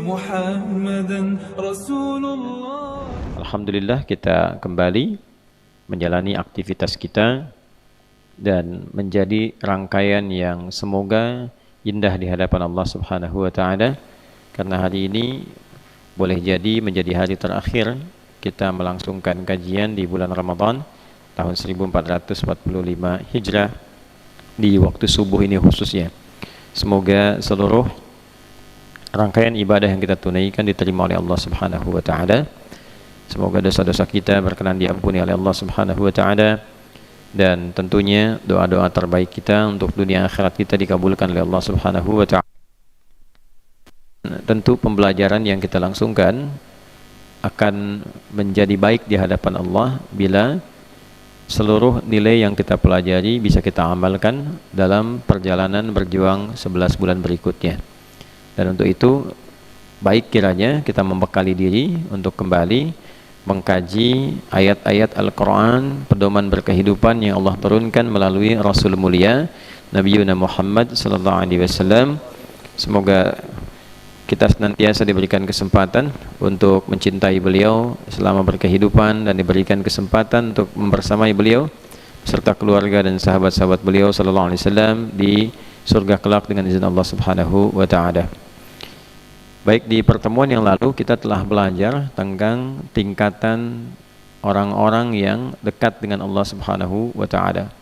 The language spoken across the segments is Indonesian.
محمدا رسول الله. Alhamdulillah, kita kembali menjalani aktivitas kita dan menjadi rangkaian yang semoga indah di hadapan Allah Subhanahu wa taala, karena hari ini boleh jadi menjadi hari terakhir kita melangsungkan kajian di bulan Ramadan tahun 1445 Hijrah di waktu subuh ini khususnya. Semoga seluruh rangkaian ibadah yang kita tunaikan diterima oleh Allah Subhanahu wa taala. Semoga dosa-dosa kita berkenan diampuni oleh Allah Subhanahu wa taala, dan tentunya doa-doa terbaik kita untuk dunia akhirat kita dikabulkan oleh Allah Subhanahu wa taala. Tentu pembelajaran yang kita langsungkan akan menjadi baik di hadapan Allah bila seluruh nilai yang kita pelajari bisa kita amalkan dalam perjalanan berjuang 11 bulan berikutnya. Dan untuk itu baik kiranya kita membekali diri untuk kembali mengkaji ayat-ayat Al-Quran, pedoman berkehidupan yang Allah turunkan melalui Rasul mulia Nabi Muhammad SAW. Semoga kita senantiasa diberikan kesempatan untuk mencintai beliau selama berkehidupan dan diberikan kesempatan untuk membersamai beliau serta keluarga dan sahabat-sahabat beliau SAW di surga kelak dengan izin Allah Subhanahu wa taala. Baik, di pertemuan yang lalu kita telah belajar tentang tingkatan orang-orang yang dekat dengan Allah Subhanahu wa taala.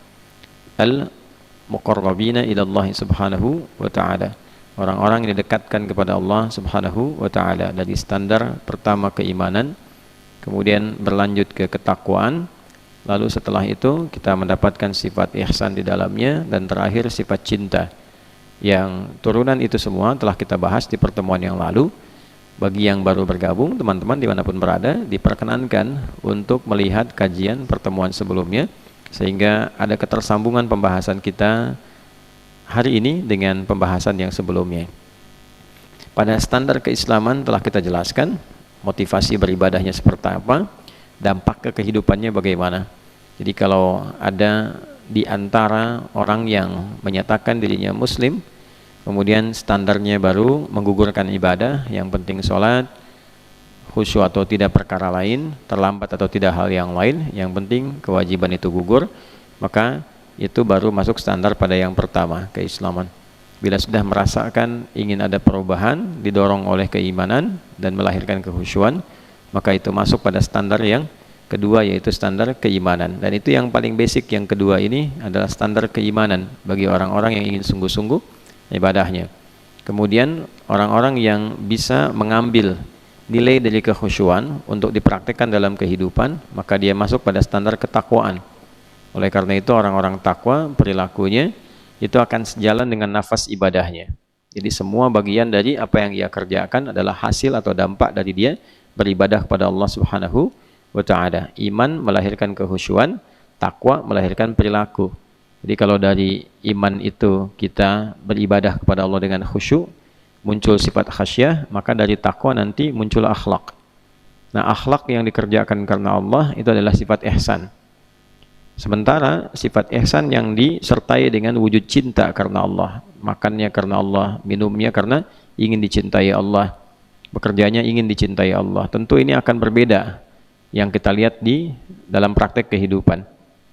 Al-muqarrabina ila Allah Subhanahu wa taala. Orang-orang yang didekatkan kepada Allah Subhanahu wa taala, dari standar pertama keimanan, kemudian berlanjut ke ketakwaan, lalu setelah itu kita mendapatkan sifat ihsan di dalamnya, dan terakhir sifat cinta. Yang turunan itu semua telah kita bahas di pertemuan yang lalu. Bagi yang baru bergabung, teman-teman dimanapun berada, diperkenankan untuk melihat kajian pertemuan sebelumnya, sehingga ada ketersambungan pembahasan kita hari ini dengan pembahasan yang sebelumnya. Pada standar keislaman telah kita jelaskan motivasi beribadahnya seperti apa, dampak ke kehidupannya bagaimana. Jadi kalau ada di antara orang yang menyatakan dirinya muslim, kemudian standarnya baru menggugurkan ibadah, yang penting sholat, khusyuk atau tidak perkara lain, terlambat atau tidak hal yang lain, yang penting kewajiban itu gugur, maka itu baru masuk standar pada yang pertama, keislaman. Bila sudah merasakan ingin ada perubahan, didorong oleh keimanan dan melahirkan kehusyuan, maka itu masuk pada standar yang kedua, yaitu standar keimanan. Dan itu yang paling basic, yang kedua ini adalah standar keimanan bagi orang-orang yang ingin sungguh-sungguh ibadahnya. Kemudian orang-orang yang bisa mengambil nilai dari kekhusyuan untuk dipraktikkan dalam kehidupan, maka dia masuk pada standar ketakwaan. Oleh karena itu orang-orang takwa, perilakunya itu akan sejalan dengan nafas ibadahnya. Jadi semua bagian dari apa yang ia kerjakan adalah hasil atau dampak dari dia beribadah kepada Allah Subhanahu wa ta'ala. Iman melahirkan kehusyuan, takwa melahirkan perilaku. Jadi kalau dari iman itu kita beribadah kepada Allah dengan khusyuk, muncul sifat khasyah, maka dari takwa nanti muncul akhlak. Nah, akhlak yang dikerjakan karena Allah itu adalah sifat ihsan. Sementara sifat ihsan yang disertai dengan wujud cinta karena Allah, makannya karena Allah, minumnya karena ingin dicintai Allah, bekerjanya ingin dicintai Allah. Tentu ini akan berbeda yang kita lihat di dalam praktek kehidupan.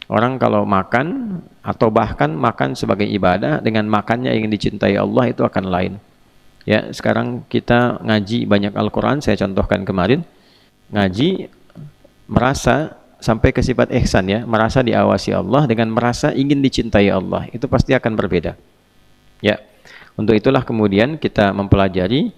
Orang kalau makan atau bahkan makan sebagai ibadah dengan makannya ingin dicintai Allah, itu akan lain. Ya, sekarang kita ngaji banyak Al-Quran, saya contohkan kemarin, ngaji merasa sampai ke sifat ihsan, ya, merasa diawasi Allah dengan merasa ingin dicintai Allah, itu pasti akan berbeda. Ya, untuk itulah kemudian kita mempelajari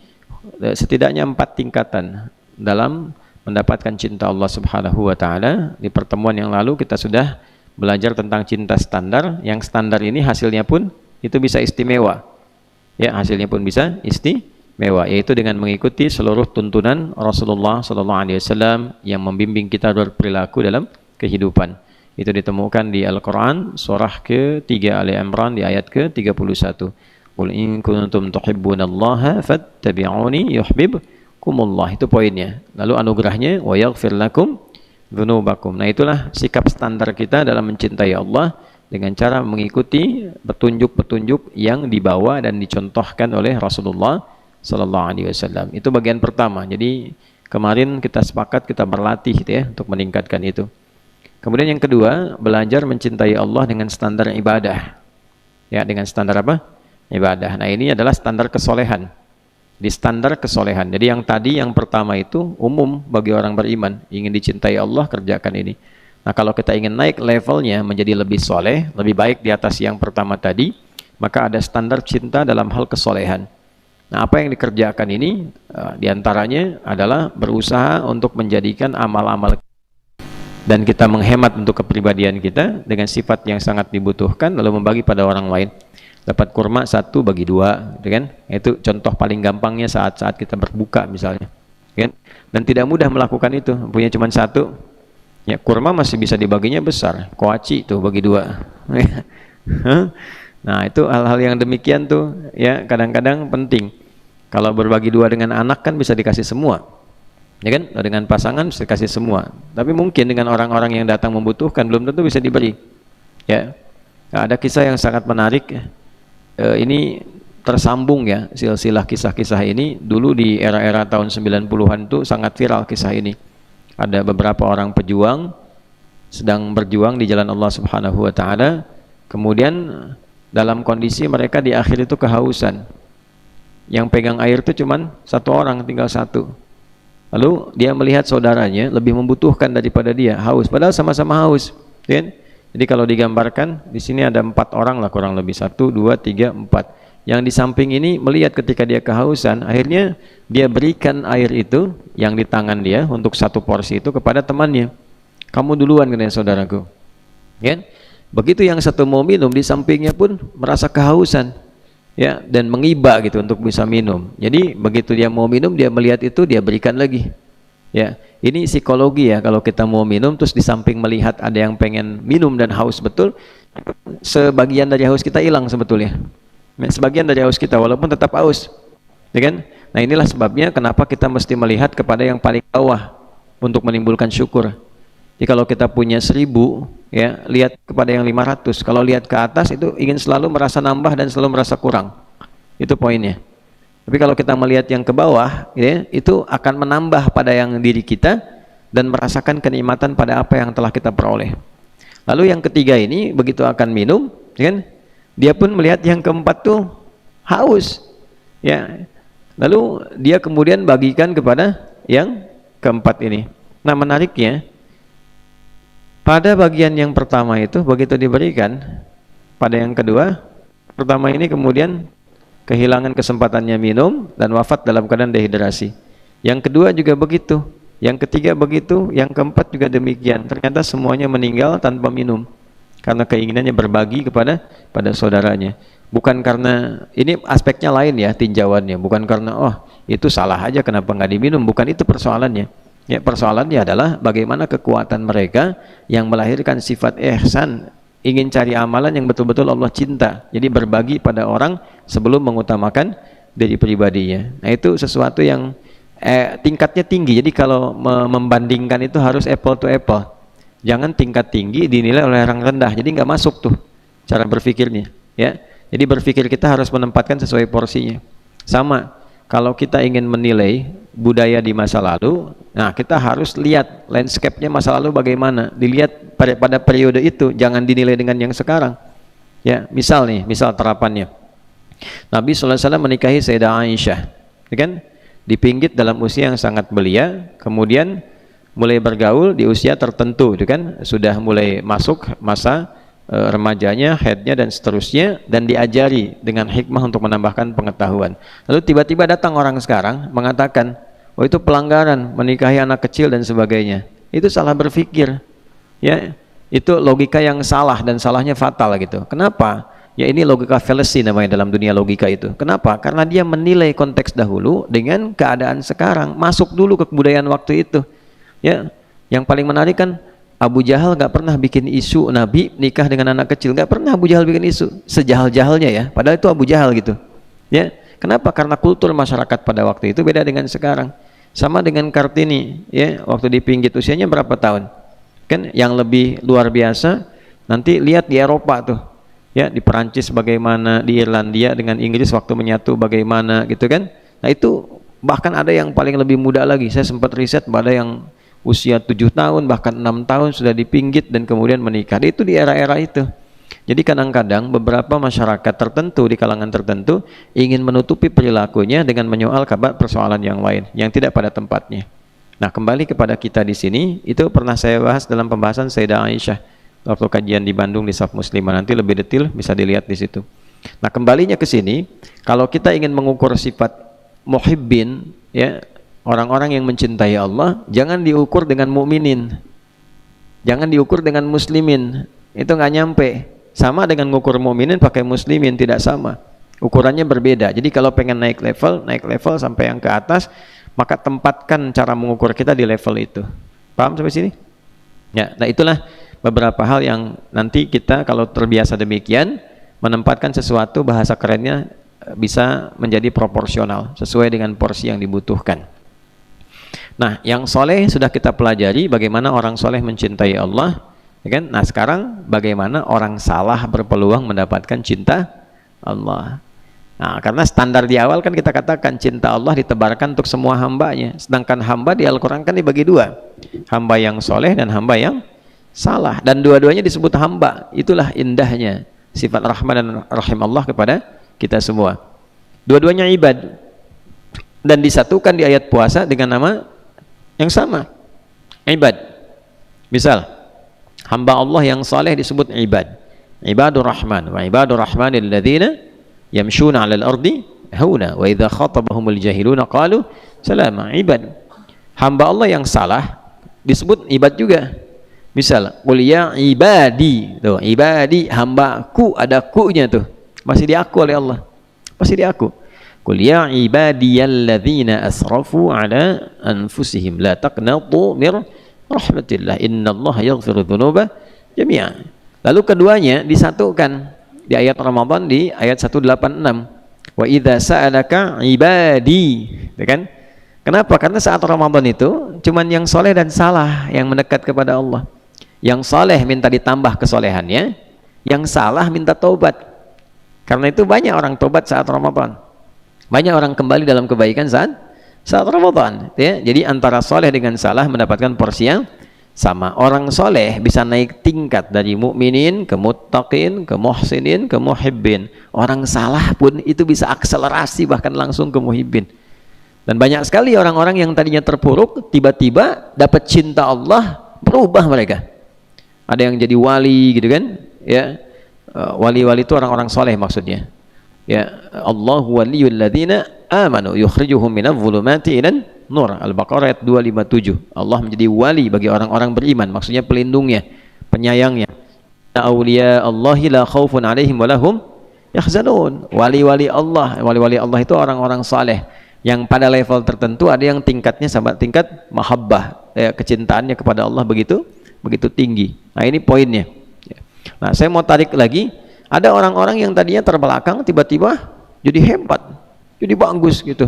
setidaknya 4 tingkatan dalam mendapatkan cinta Allah Subhanahu wa ta'ala. Di pertemuan yang lalu kita sudah belajar tentang cinta standar, yang standar ini hasilnya pun itu bisa istimewa. Ya, hasilnya pun bisa istimewa, yaitu dengan mengikuti seluruh tuntunan Rasulullah SAW yang membimbing kita berperilaku dalam kehidupan. Itu ditemukan di Al-Quran surah ke-3 Ali Imran di ayat ke-31. Qul in kuntum tuhibbunallaha fattabi'uni yuhibbukumullah. Itu poinnya. Lalu anugerahnya wa yaghfir lakum dzunubakum. Nah, itulah sikap standar kita dalam mencintai Allah, dengan cara mengikuti petunjuk-petunjuk yang dibawa dan dicontohkan oleh Rasulullah sallallahu alaihi wasallam. Itu bagian pertama. Jadi kemarin kita sepakat kita berlatih gitu ya untuk meningkatkan itu. Kemudian yang kedua, belajar mencintai Allah dengan standar ibadah. Ya, dengan standar apa? Ibadah. Nah, ini adalah standar kesolehan. Di standar kesolehan. Jadi yang tadi yang pertama itu umum bagi orang beriman, ingin dicintai Allah, kerjakan ini. Nah, kalau kita ingin naik levelnya menjadi lebih soleh, lebih baik di atas yang pertama tadi, maka ada standar cinta dalam hal kesolehan. Nah, apa yang dikerjakan ini diantaranya adalah berusaha untuk menjadikan amal-amal dan kita menghemat untuk kepribadian kita dengan sifat yang sangat dibutuhkan, lalu membagi pada orang lain. Dapat kurma 1 bagi 2, gitu kan? Itu contoh paling gampangnya saat-saat kita berbuka misalnya, kan? Dan tidak mudah melakukan itu, punya cuma 1. Ya, kurma masih bisa dibaginya besar, koaci tuh bagi 2. Nah, itu hal-hal yang demikian tuh ya kadang-kadang penting. Kalau berbagi 2 dengan anak kan bisa dikasih semua, ya kan? Dengan pasangan bisa dikasih semua. Tapi mungkin dengan orang-orang yang datang membutuhkan belum tentu bisa diberi. Ya, nah, ada kisah yang sangat menarik. Ini tersambung ya, silsilah kisah-kisah ini. Dulu di era-era tahun 90-an tuh sangat viral kisah ini. Ada beberapa orang pejuang sedang berjuang di jalan Allah Subhanahu wa taala. Kemudian dalam kondisi mereka di akhir itu kehausan. Yang pegang air itu cuman 1 orang, tinggal 1. Lalu dia melihat saudaranya lebih membutuhkan daripada dia, haus, padahal sama-sama haus, kan? Jadi kalau digambarkan di sini ada 4 orang lah kurang lebih, 1, 2, 3, 4. Yang di samping ini melihat ketika dia kehausan, akhirnya dia berikan air itu yang di tangan dia untuk 1 porsi itu kepada temannya. Kamu duluan katanya saudaraku. Ya? Begitu yang satu mau minum, di sampingnya pun merasa kehausan. Ya, dan mengiba gitu untuk bisa minum. Jadi begitu dia mau minum, dia melihat itu, dia berikan lagi. Ya, ini psikologi ya. Kalau kita mau minum terus di samping melihat ada yang pengen minum dan haus betul, sebagian dari haus kita hilang sebetulnya. Sebagian dari haus kita walaupun tetap haus, ya kan? Nah, inilah sebabnya kenapa kita mesti melihat kepada yang paling bawah untuk menimbulkan syukur. Jadi kalau kita punya 1000, ya, lihat kepada yang 500. Kalau lihat ke atas itu ingin selalu merasa nambah dan selalu merasa kurang. Itu poinnya. Tapi kalau kita melihat yang ke bawah, ya, itu akan menambah pada yang diri kita dan merasakan kenikmatan pada apa yang telah kita peroleh. Lalu yang ketiga ini begitu akan minum, ya kan? Dia pun melihat yang keempat tuh haus, ya. Lalu dia kemudian bagikan kepada yang keempat ini. Nah, menariknya pada bagian yang pertama itu begitu diberikan, pada yang kedua, pertama ini kemudian kehilangan kesempatannya minum dan wafat dalam keadaan dehidrasi. Yang kedua juga begitu, yang ketiga begitu, yang keempat juga demikian. Ternyata semuanya meninggal tanpa minum karena keinginannya berbagi kepada saudaranya. Bukan karena, ini aspeknya lain ya tinjauannya, bukan karena oh itu salah aja kenapa nggak diminum, bukan itu persoalannya. Ya, persoalannya adalah bagaimana kekuatan mereka yang melahirkan sifat ihsan, ingin cari amalan yang betul-betul Allah cinta. Jadi berbagi pada orang sebelum mengutamakan diri pribadinya. Nah, itu sesuatu yang tingkatnya tinggi. Jadi kalau membandingkan itu harus apple to apple. Jangan tingkat tinggi dinilai oleh orang rendah. Jadi nggak masuk tuh cara berpikirnya. Ya, jadi berpikir kita harus menempatkan sesuai porsinya. Sama, kalau kita ingin menilai budaya di masa lalu, nah kita harus lihat landscape-nya masa lalu bagaimana, dilihat pada periode itu, jangan dinilai dengan yang sekarang. Ya, misal terapannya. Nabi SAW menikahi Sayyidah Aisyah, ya kan? Dipinggit dalam usia yang sangat belia, kemudian mulai bergaul di usia tertentu, ya kan? Sudah mulai masuk masa remajanya, haidnya dan seterusnya, dan diajari dengan hikmah untuk menambahkan pengetahuan. Lalu tiba-tiba datang orang sekarang mengatakan, oh itu pelanggaran, menikahi anak kecil dan sebagainya. Itu salah berpikir. Ya, itu logika yang salah dan salahnya fatal gitu. Kenapa? Ya, ini logika fallacy namanya dalam dunia logika itu. Kenapa? Karena dia menilai konteks dahulu dengan keadaan sekarang, masuk dulu ke kebudayaan waktu itu. Ya, yang paling menarik kan Abu Jahal nggak pernah bikin isu Nabi nikah dengan anak kecil, nggak pernah Abu Jahal bikin isu, sejahal-jahalnya ya, padahal itu Abu Jahal gitu. Ya, kenapa? Karena kultur masyarakat pada waktu itu beda dengan sekarang. Sama dengan Kartini, ya, waktu dipinggit usianya berapa tahun? Kan yang lebih luar biasa, nanti lihat di Eropa tuh, ya, di Perancis bagaimana, di Irlandia dengan Inggris waktu menyatu bagaimana gitu kan. Nah itu bahkan ada yang paling lebih muda lagi. Saya sempat riset pada yang usia 7 tahun bahkan 6 tahun sudah dipinggit dan kemudian menikah. Itu di era-era itu. Jadi kadang-kadang beberapa masyarakat tertentu di kalangan tertentu ingin menutupi perilakunya dengan menyoal kabar persoalan yang lain yang tidak pada tempatnya. Nah, kembali kepada kita di sini, itu pernah saya bahas dalam pembahasan Sayyidah Aisyah waktu kajian di Bandung di Saf Muslimah. Nanti lebih detail bisa dilihat di situ. Nah, kembalinya ke sini, kalau kita ingin mengukur sifat muhibbin, ya, orang-orang yang mencintai Allah, jangan diukur dengan mukminin. Jangan diukur dengan muslimin. Itu nggak nyampe. Sama dengan ngukur mukminin pakai muslimin, tidak sama. Ukurannya berbeda. Jadi kalau pengen naik level sampai yang ke atas, maka tempatkan cara mengukur kita di level itu. Paham sampai sini? Ya, nah itulah beberapa hal yang nanti kita kalau terbiasa demikian, menempatkan sesuatu bahasa kerennya bisa menjadi proporsional sesuai dengan porsi yang dibutuhkan. Nah, yang soleh sudah kita pelajari bagaimana orang soleh mencintai Allah. Ya kan? Nah sekarang bagaimana orang salah berpeluang mendapatkan cinta Allah. Nah karena standar di awal kan kita katakan cinta Allah ditebarkan untuk semua hambanya, sedangkan hamba di Al-Quran kan dibagi dua, hamba yang soleh dan hamba yang salah, dan dua-duanya disebut hamba. Itulah indahnya sifat rahman dan rahim Allah kepada kita semua. Dua-duanya ibad dan disatukan di ayat puasa dengan nama yang sama, ibad. Misal hamba Allah yang saleh disebut ibad, ibadur rahman, wa ibadur rahmanil ladzina yamshuna 'alal ardi hauna wa idza khatabahumul jahiluna qalu salama. Ibad. Hamba Allah yang salah disebut ibad juga. Misal qul ya ibadi, tuh ibadi, hambaku, ada ku-nya tuh, masih diaku oleh Allah, masih diaku. Qul ya ibadiyalladzina asrafu 'ala anfusihim la taqnatu mir rahmatillah innallaha yaghfiru dzunuba jami'a. Lalu keduanya disatukan di ayat Ramadan di ayat 186. Wa idza sa'alaka ibadi, ya kan? Kenapa? Karena saat Ramadan itu cuman yang soleh dan salah yang mendekat kepada Allah. Yang soleh minta ditambah kesolehannya, yang salah minta taubat. Karena itu banyak orang taubat saat Ramadan. Banyak orang kembali dalam kebaikan saat Ramadan, ya. Jadi antara soleh dengan salah mendapatkan porsi yang sama. Orang soleh bisa naik tingkat dari mukminin ke muttaqin, ke muhsinin, ke muhibbin. Orang salah pun itu bisa akselerasi bahkan langsung ke muhibbin. Dan banyak sekali orang-orang yang tadinya terpuruk tiba-tiba dapat cinta Allah, berubah mereka. Ada yang jadi wali gitu kan, ya. Wali-wali itu orang-orang soleh maksudnya. Ya, Allahu waliyul ladzina amanu yukhrijuhum minadh dhulumati ilan nur. Al-Baqarah ayat 257. Allah menjadi wali bagi orang-orang beriman, maksudnya pelindungnya, penyayangnya. Auliya Allahi la khaufun 'alaihim wa lahum yahzanun. Wali-wali Allah itu orang-orang saleh yang pada level tertentu ada yang tingkatnya sampai tingkat mahabbah, kecintaannya kepada Allah begitu tinggi. Nah, ini poinnya. Nah, saya mau tarik lagi. Ada orang-orang yang tadinya terbelakang tiba-tiba jadi hebat, jadi bagus gitu,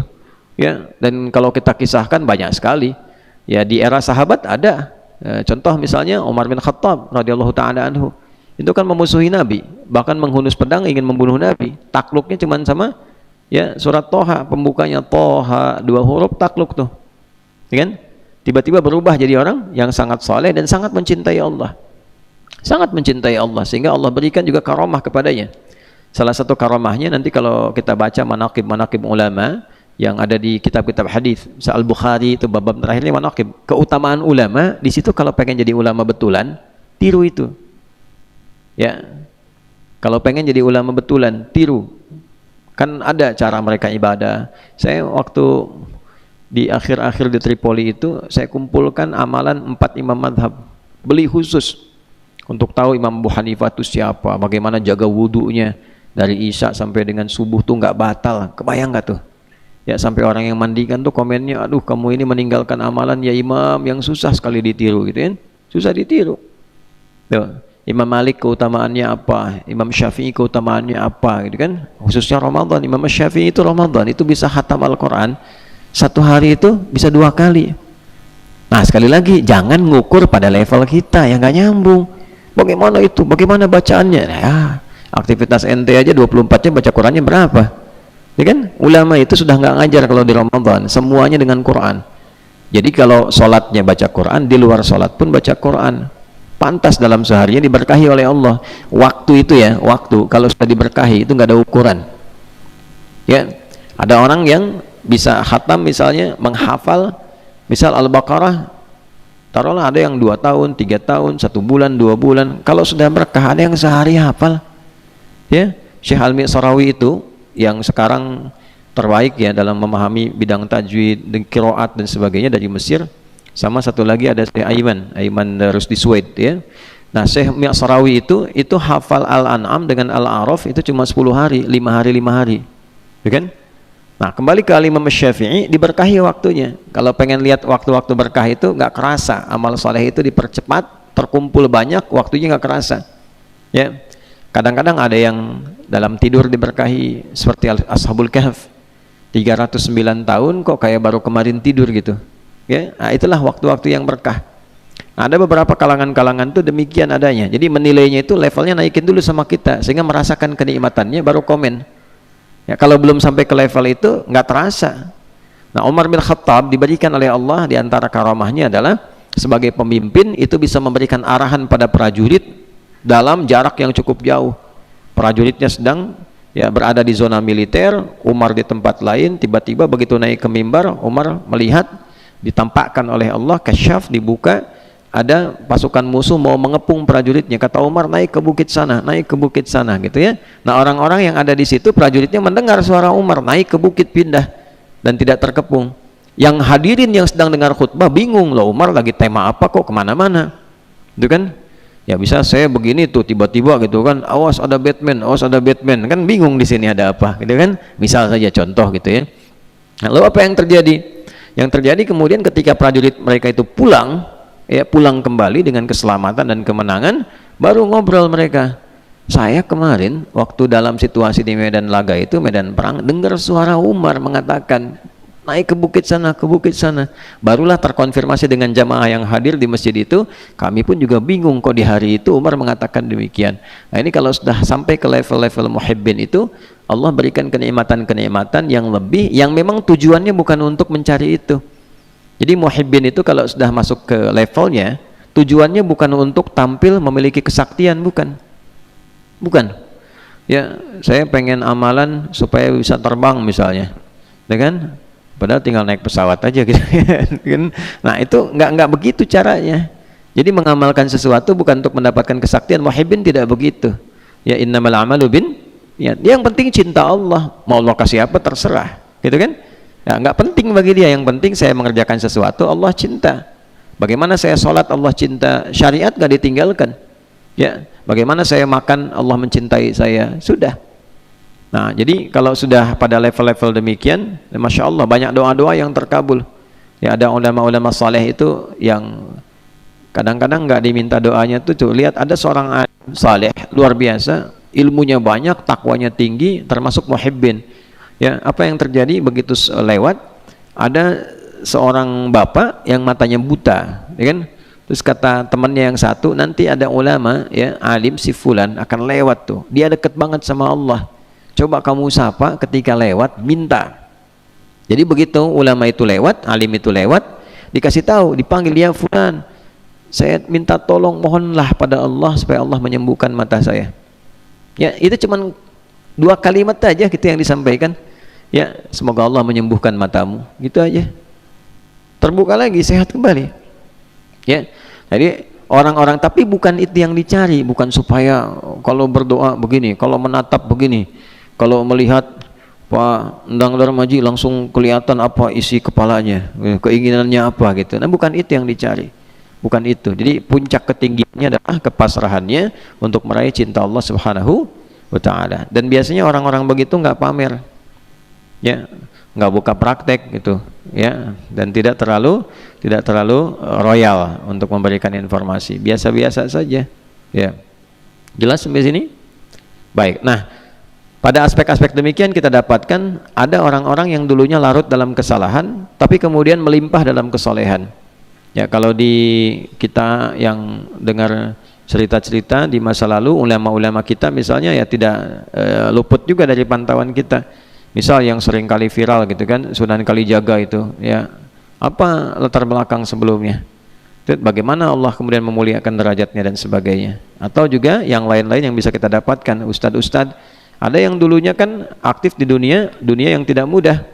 ya. Dan kalau kita kisahkan banyak sekali, ya di era sahabat ada. Contoh misalnya Umar bin Khattab radhiyallahu taala anhu, itu kan memusuhi Nabi, bahkan menghunus pedang ingin membunuh Nabi. Takluknya cuma sama, ya surat Toha, pembukanya Toha 2 huruf takluk tuh, ya kan? Tiba-tiba berubah jadi orang yang sangat soleh dan sangat mencintai Allah. Sangat mencintai Allah sehingga Allah berikan juga karamah kepadanya. Salah satu karamahnya nanti kalau kita baca manaqib ulama yang ada di kitab-kitab hadis, Al-Bukhari itu bab terakhir ini manaqib, keutamaan ulama. Di situ kalau pengen jadi ulama betulan, tiru itu. Ya. Kalau pengen jadi ulama betulan, tiru. Kan ada cara mereka ibadah. Saya waktu di akhir-akhir di Tripoli itu saya kumpulkan amalan 4 imam madhab, beli khusus untuk tahu Imam Abu Hanifah itu siapa, bagaimana jaga wudunya dari Isya sampai dengan subuh tuh nggak batal. Kebayang nggak tuh? Ya sampai orang yang mandikan tuh komennya, aduh kamu ini meninggalkan amalan ya Imam yang susah sekali ditiru gitu kan? Susah ditiru. Tuh. Imam Malik keutamaannya apa? Imam Syafi'i keutamaannya apa gitu kan? Khususnya Ramadan, Imam Syafi'i itu Ramadan itu bisa khatam Al-Quran 1 hari itu bisa 2 kali. Nah sekali lagi jangan ngukur pada level kita yang nggak nyambung. Bagaimana itu? Bagaimana bacaannya? Nah, ya, aktivitas ente aja 24 jam baca Qurannya berapa? Ya kan? Ulama itu sudah nggak ngajar kalau di Ramadan, semuanya dengan Quran. Jadi kalau sholatnya baca Quran, di luar sholat pun baca Quran. Pantas dalam seharinya diberkahi oleh Allah. Waktu itu ya, waktu kalau sudah diberkahi itu nggak ada ukuran. Ya, ada orang yang bisa khatam misalnya, menghafal misal Al-Baqarah, taruhlah ada yang 2 tahun, 3 tahun, 1 bulan, 2 bulan. Kalau sudah berkah, ada yang sehari hafal. Ya, Syekh Al-Mi'sarawi itu yang sekarang terbaik ya dalam memahami bidang tajwid dan qiraat dan sebagainya dari Mesir. Sama satu lagi ada Syekh Aiman Rusdi Suwaid ya. Nah, Syekh Mi'sarawi itu hafal Al-An'am dengan Al-A'raf itu cuma 10 hari, 5 hari, 5 hari. Ya kan? Nah, kembali ke Imam Syafi'i, diberkahi waktunya. Kalau pengen lihat waktu-waktu berkah itu nggak kerasa, amal soleh itu dipercepat, terkumpul banyak, waktunya nggak kerasa. Ya, kadang-kadang ada yang dalam tidur diberkahi seperti Ashabul Kahf, 309 tahun kok kayak baru kemarin tidur gitu. Ya, nah, itulah waktu-waktu yang berkah. Nah, ada beberapa kalangan-kalangan tuh demikian adanya. Jadi menilainya itu levelnya naikin dulu sama kita, sehingga merasakan kenikmatannya baru komen. Ya, kalau belum sampai ke level itu nggak terasa. Nah, Umar bin Khattab diberikan oleh Allah di antara karamahnya adalah sebagai pemimpin itu bisa memberikan arahan pada prajurit dalam jarak yang cukup jauh. Prajuritnya sedang ya berada di zona militer, Umar di tempat lain, tiba-tiba begitu naik ke mimbar, Umar melihat ditampakkan oleh Allah, kasyaf, dibuka, ada pasukan musuh mau mengepung prajuritnya. Kata Umar, naik ke bukit sana, naik ke bukit sana, gitu ya. Nah, orang-orang yang ada di situ, prajuritnya mendengar suara Umar, naik ke bukit, pindah dan tidak terkepung. Yang hadirin yang sedang dengar khutbah bingung, loh Umar lagi tema apa kok kemana-mana, itu kan? Ya bisa saya begini tuh tiba-tiba gitu kan, awas ada Batman, kan bingung di sini ada apa, gitu kan? Misal saja contoh gitu ya. Nah, lalu apa yang terjadi? Yang terjadi kemudian ketika prajurit mereka itu pulang, ya pulang kembali dengan keselamatan dan kemenangan, baru ngobrol mereka. Saya kemarin waktu dalam situasi di medan laga itu, medan perang, dengar suara Umar mengatakan naik ke bukit sana, ke bukit sana. Barulah terkonfirmasi dengan jamaah yang hadir di masjid itu. Kami pun juga bingung kok di hari itu Umar mengatakan demikian. Nah, ini kalau sudah sampai ke level-level muhibbin itu, Allah berikan kenikmatan-kenikmatan yang lebih, yang memang tujuannya bukan untuk mencari itu. Jadi muhibbin itu kalau sudah masuk ke levelnya, tujuannya bukan untuk tampil memiliki kesaktian, bukan. Ya, saya pengen amalan supaya bisa terbang misalnya, ya kan? Padahal tinggal naik pesawat aja gitu kan. Nah, itu nggak begitu caranya. Jadi mengamalkan sesuatu bukan untuk mendapatkan kesaktian. Muhibbin tidak begitu. Ya, innamal a'malu bin ya, yang penting cinta Allah, mau Allah kasih apa terserah, gitu kan? Ya, nggak penting bagi dia, yang penting saya mengerjakan sesuatu Allah cinta. Bagaimana saya sholat Allah cinta, syariat nggak ditinggalkan. Ya, bagaimana saya makan Allah mencintai saya, sudah. Nah, jadi kalau sudah pada level-level demikian, masya Allah banyak doa-doa yang terkabul. Ya, ada ulama-ulama saleh itu yang kadang-kadang nggak diminta doanya tuh lihat ada seorang alim saleh luar biasa, ilmunya banyak, takwanya tinggi, termasuk muhibbin. Ya, apa yang terjadi begitu lewat, ada seorang bapak yang matanya buta, ya kan? Terus kata temannya yang satu, nanti ada ulama ya, alim si fulan akan lewat tuh. Dia deket banget sama Allah. Coba kamu sapa ketika lewat, minta. Jadi begitu ulama itu lewat, alim itu lewat, dikasih tahu, dipanggil, dia fulan, saya minta tolong, mohonlah pada Allah supaya Allah menyembuhkan mata saya. Ya, itu cuman 2 kalimat aja gitu yang disampaikan. Ya, semoga Allah menyembuhkan matamu, gitu aja. Terbuka lagi, sehat kembali. Ya, jadi orang-orang, tapi bukan itu yang dicari, bukan supaya kalau berdoa begini, kalau menatap begini, kalau melihat Pak Endang Darmaji langsung kelihatan apa isi kepalanya, keinginannya apa gitu. Nah, bukan itu yang dicari. Bukan itu. Jadi puncak ketinggiannya adalah kepasrahannya untuk meraih cinta Allah Subhanahu wa ta'ala. Dan biasanya orang-orang begitu nggak pamer. Ya, nggak buka praktek gitu, ya, dan tidak terlalu royal untuk memberikan informasi. Biasa-biasa saja. Ya. Jelas sampai sini? Baik. Nah, pada aspek-aspek demikian kita dapatkan ada orang-orang yang dulunya larut dalam kesalahan tapi kemudian melimpah dalam kesolehan. Ya, kalau di kita yang dengar cerita-cerita di masa lalu ulama-ulama kita misalnya ya tidak luput juga dari pantauan kita. Misal yang sering kali viral gitu kan, Sunan Kalijaga itu, ya apa latar belakang sebelumnya? Bagaimana Allah kemudian memuliakan derajatnya dan sebagainya. Atau juga yang lain-lain yang bisa kita dapatkan, ustadz-ustadz ada yang dulunya kan aktif di dunia yang tidak mudah,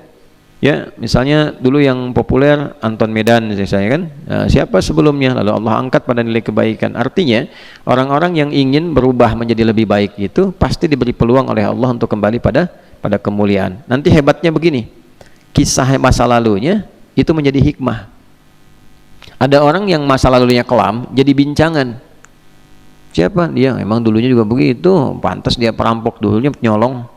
ya misalnya dulu yang populer Anton Medan misalnya kan, siapa sebelumnya lalu Allah angkat pada nilai kebaikan. Artinya orang-orang yang ingin berubah menjadi lebih baik itu pasti diberi peluang oleh Allah untuk kembali pada kemuliaan. Nanti hebatnya begini, kisah masa lalunya itu menjadi hikmah. Ada orang yang masa lalunya kelam jadi bincangan. Siapa dia? Emang dulunya juga begitu, pantas dia perampok, dulunya nyolong,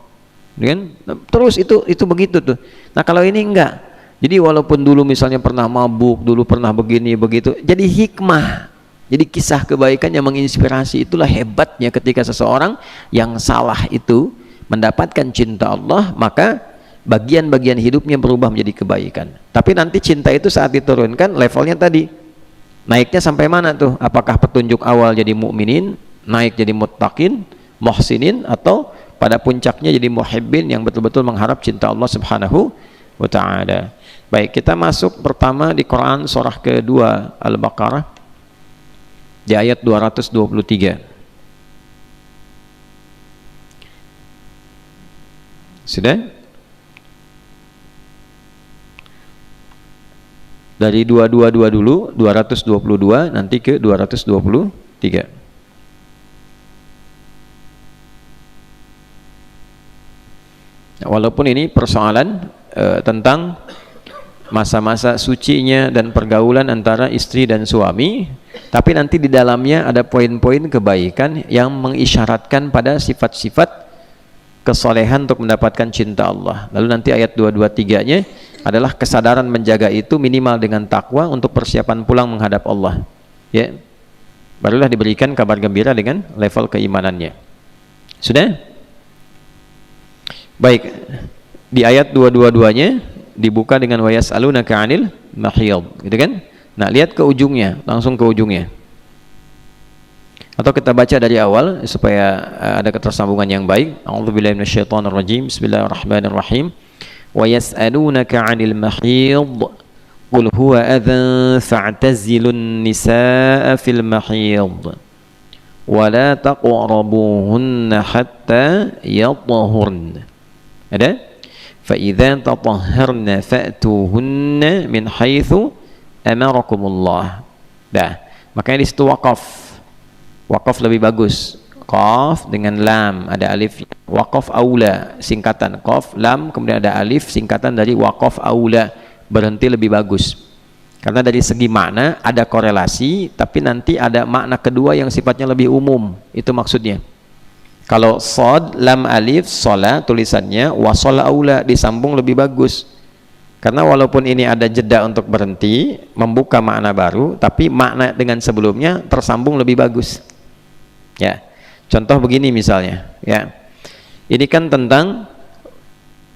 kan? Terus itu begitu tuh. Nah kalau ini enggak. Jadi walaupun dulu misalnya pernah mabuk, dulu pernah begini begitu, jadi hikmah. Jadi kisah kebaikan yang menginspirasi. Itulah hebatnya ketika seseorang yang salah itu mendapatkan cinta Allah, maka bagian-bagian hidupnya berubah menjadi kebaikan. Tapi nanti cinta itu saat diturunkan levelnya tadi naiknya sampai mana tuh? Apakah petunjuk awal jadi mukminin, naik jadi muttaqin, muhsinin, atau pada puncaknya jadi muhibbin yang betul-betul mengharap cinta Allah Subhanahu wa taala. Baik, kita masuk pertama di Quran surah kedua Al-Baqarah di ayat 223. Sudah? Dari 222 dulu, 222 nanti ke 223. Walaupun ini persoalan tentang masa-masa sucinya dan pergaulan antara istri dan suami, tapi nanti di dalamnya ada poin-poin kebaikan yang mengisyaratkan pada sifat-sifat kesolehan untuk mendapatkan cinta Allah. Lalu nanti ayat 223-nya adalah kesadaran menjaga itu minimal dengan takwa untuk persiapan pulang menghadap Allah, ya. Barulah diberikan kabar gembira dengan level keimanannya. Sudah? Baik, di ayat 222-nya dibuka dengan wa yas'alunaka 'anil mahiyid, gitu kan? Nah, lihat ke ujungnya, langsung ke ujungnya. Atau kita baca dari awal supaya ada ketersambungan yang baik. A'udzubillahi minasyaitonirrajim. Bismillahirrahmanirrahim. Wa yas'alunaka 'anil mahiyid qul huwa adhan fa'tazilun nisaa fil mahiyid wa la taqrabuhunna hatta yatahurna. Ada? Fa idza tatahharna fa'tuhunna min haitsu amarakumullah. Dah. Makanya di situ waqaf. Waqaf lebih bagus. Qaf dengan lam, ada alif. Waqaf aula, singkatan qaf lam, kemudian ada alif, singkatan dari waqaf aula, berhenti lebih bagus. Karena dari segi makna ada korelasi, tapi nanti ada makna kedua yang sifatnya lebih umum. Itu maksudnya. Kalau sod lam alif sola tulisannya, wasola aula disambung lebih bagus. Karena walaupun ini ada jeda untuk berhenti, membuka makna baru, tapi makna dengan sebelumnya tersambung lebih bagus. Ya. Contoh begini misalnya, ya. Ini kan tentang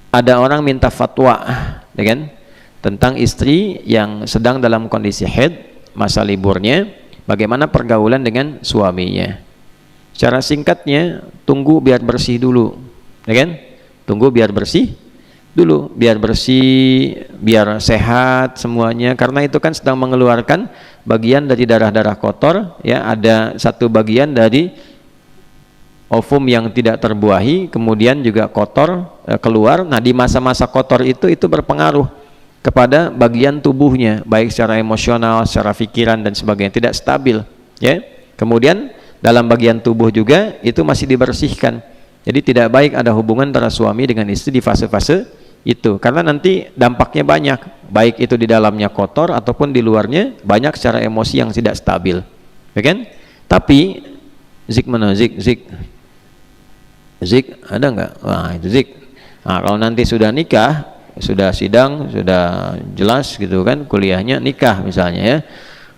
ada orang minta fatwa, ya kan? Tentang istri yang sedang dalam kondisi haid, masa liburnya, bagaimana pergaulan dengan suaminya. Secara singkatnya, tunggu biar bersih dulu, ya kan? Tunggu biar bersih dulu, biar bersih, biar sehat semuanya, karena itu kan sedang mengeluarkan bagian dari darah-darah kotor, ya. Ada satu bagian dari ovum yang tidak terbuahi, kemudian juga kotor keluar. Nah, di masa-masa kotor itu berpengaruh kepada bagian tubuhnya, baik secara emosional, secara pikiran dan sebagainya, tidak stabil, ya. Kemudian dalam bagian tubuh juga itu masih dibersihkan. Jadi tidak baik ada hubungan antara suami dengan istri di fase-fase itu, karena nanti dampaknya banyak, baik itu di dalamnya kotor ataupun di luarnya banyak secara emosi yang tidak stabil, ya kan? Tapi zik mana zik ada nggak? Wah, itu zik. Nah, kalau nanti sudah nikah, sudah sidang, sudah jelas gitu kan, kuliahnya nikah misalnya, ya.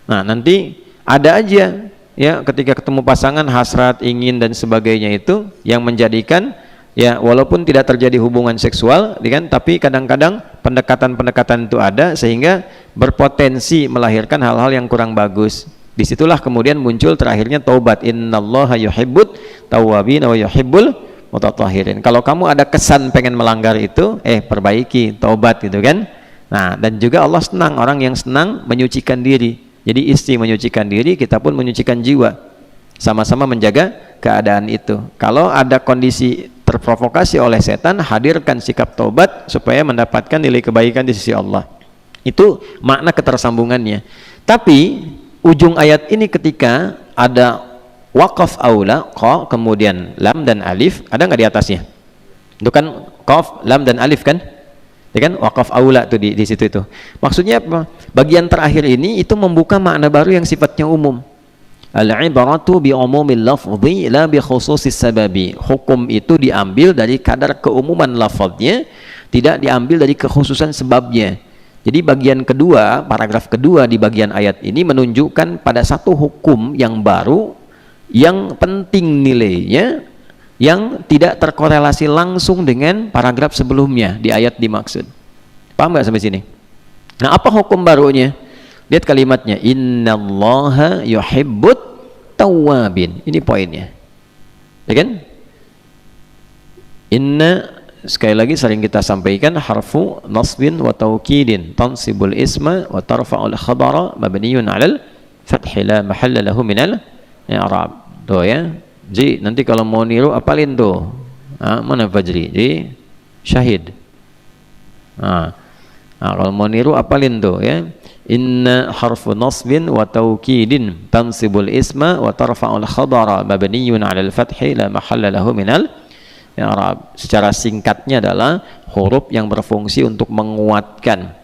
Nah, nanti ada aja, ya, ketika ketemu pasangan hasrat, ingin dan sebagainya itu yang menjadikan, ya, walaupun tidak terjadi hubungan seksual, kan, tapi kadang-kadang pendekatan-pendekatan itu ada sehingga berpotensi melahirkan hal-hal yang kurang bagus. Disitulah kemudian muncul terakhirnya taubat. Innallaha yuhibbut tawwabin wa yuhibbul mutatahhirin. Kalau kamu ada kesan pengen melanggar itu, perbaiki, taubat gitu kan. Nah, dan juga Allah senang orang yang senang menyucikan diri. Jadi istri menyucikan diri, kita pun menyucikan jiwa. Sama-sama menjaga keadaan itu. Kalau ada kondisi terprovokasi oleh setan, hadirkan sikap taubat supaya mendapatkan nilai kebaikan di sisi Allah. Itu makna ketersambungannya. Tapi ujung ayat ini ketika ada waqaf aula, qa, kemudian lam dan alif, ada nggak di atasnya? Itu kan qaf, lam dan alif kan? Ya kan, waqaf aula tuh di situ itu. Maksudnya apa? Bagian terakhir ini itu membuka makna baru yang sifatnya umum. Al-ibaratu bi umumil lafzi la bi khususis sababi. Hukum itu diambil dari kadar keumuman lafaznya, tidak diambil dari kekhususan sebabnya. Jadi bagian kedua, paragraf kedua di bagian ayat ini menunjukkan pada satu hukum yang baru, yang penting nilainya, yang tidak terkorelasi langsung dengan paragraf sebelumnya di ayat dimaksud. Paham nggak sampai sini? Nah, apa hukum barunya? Lihat kalimatnya, innallaha yuhibbut tawwabin. Ini poinnya, ya kan? Inna, sekali lagi sering kita sampaikan, harfu nasbin wa taukidin tansibul isma wa tarfa'ul khabara mabniyun 'alal fathi la mahalla lahu minal i'rab. Tuh ya. Ji, nanti kalau mau niru apalin tuh. Mana Fajri? Ji, syahid. Kalau mau niru apalin tuh ya. Inna harfu nasbin wa taukidin tansibul isma wa tarfa'ul khabara mabniyun 'alal fathi la mahalla lahu minal Arab. Secara singkatnya adalah huruf yang berfungsi untuk menguatkan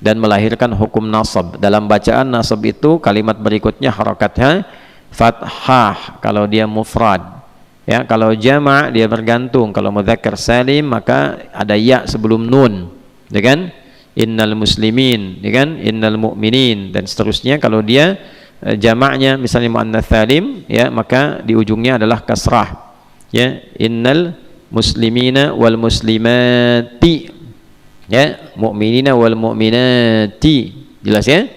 dan melahirkan hukum nasab. Dalam bacaan nasab itu kalimat berikutnya harakatnya fathah kalau dia mufrad. Ya, kalau jama' dia bergantung. Kalau mudzakkar salim maka ada ya sebelum nun. Ya kan? Innal muslimin, ya kan? Innal mu'minin dan seterusnya. Kalau dia jamaknya misalnya muannats salim, ya, maka di ujungnya adalah kasrah. Ya, innal muslimina wal muslimati, ya, mu'minina wal mu'minati. Jelas ya?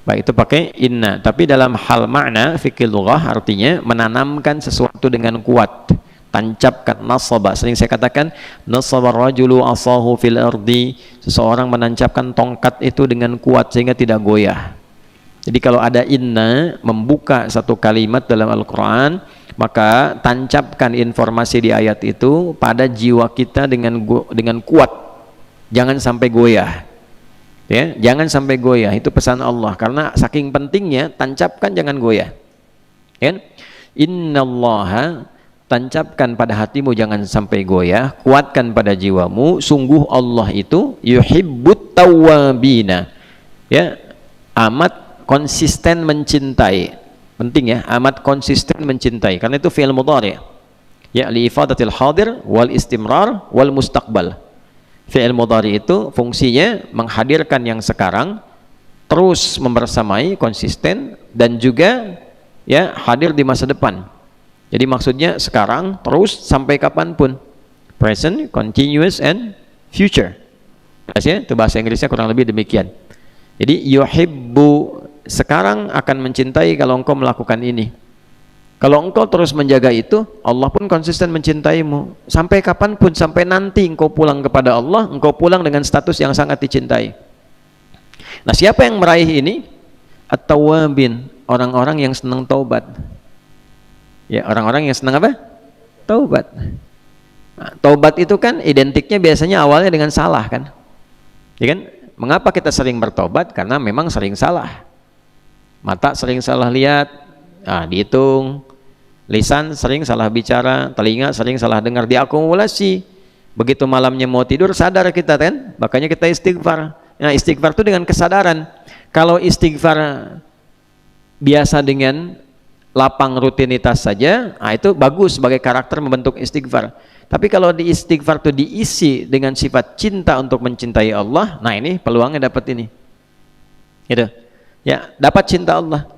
Baik, itu pakai inna. Tapi dalam hal makna fikih lughah artinya menanamkan sesuatu dengan kuat, tancapkan. Nasaba, sering saya katakan, nasabar rajulu asahu fil ardi. Seseorang menancapkan tongkat itu dengan kuat sehingga tidak goyah. Jadi kalau ada inna membuka satu kalimat dalam Al-Quran, maka tancapkan informasi di ayat itu pada jiwa kita dengan kuat, jangan sampai goyah, ya, jangan sampai goyah. Itu pesan Allah, karena saking pentingnya tancapkan, jangan goyah, ya. Innallaha, tancapkan pada hatimu jangan sampai goyah, kuatkan pada jiwamu, sungguh Allah itu yuhibbut tawwabina, ya, amat konsisten mencintai. Penting ya, amat konsisten mencintai, karena itu fi'il mudhari', ya, li ifadatil hadir wal istimrar wal mustaqbal. Fi'il mudhari' itu fungsinya menghadirkan yang sekarang, terus membersamai, konsisten, dan juga ya hadir di masa depan. Jadi maksudnya sekarang terus sampai kapanpun, present, continuous, and future. Ya, itu bahasa Inggrisnya kurang lebih demikian. Jadi yuhibbu, sekarang akan mencintai kalau engkau melakukan ini. Kalau engkau terus menjaga itu, Allah pun konsisten mencintaimu sampai kapanpun, sampai nanti engkau pulang kepada Allah, engkau pulang dengan status yang sangat dicintai. Nah, siapa yang meraih ini? At-tawwabin, orang-orang yang senang taubat. Ya, orang-orang yang senang apa? Taubat. Nah, taubat itu kan identiknya biasanya awalnya dengan salah kan? Ya kan? Mengapa kita sering bertobat? Karena memang sering salah. Mata sering salah lihat, dihitung. Lisan sering salah bicara, telinga sering salah dengar, diakumulasi. Begitu malamnya mau tidur sadar kita kan, makanya kita istighfar. Nah, istighfar itu dengan kesadaran. Kalau istighfar biasa dengan lapang rutinitas saja, itu bagus sebagai karakter membentuk istighfar. Tapi kalau di istighfar itu diisi dengan sifat cinta untuk mencintai Allah, nah ini peluangnya dapat ini, gitu. Ya, dapat cinta Allah.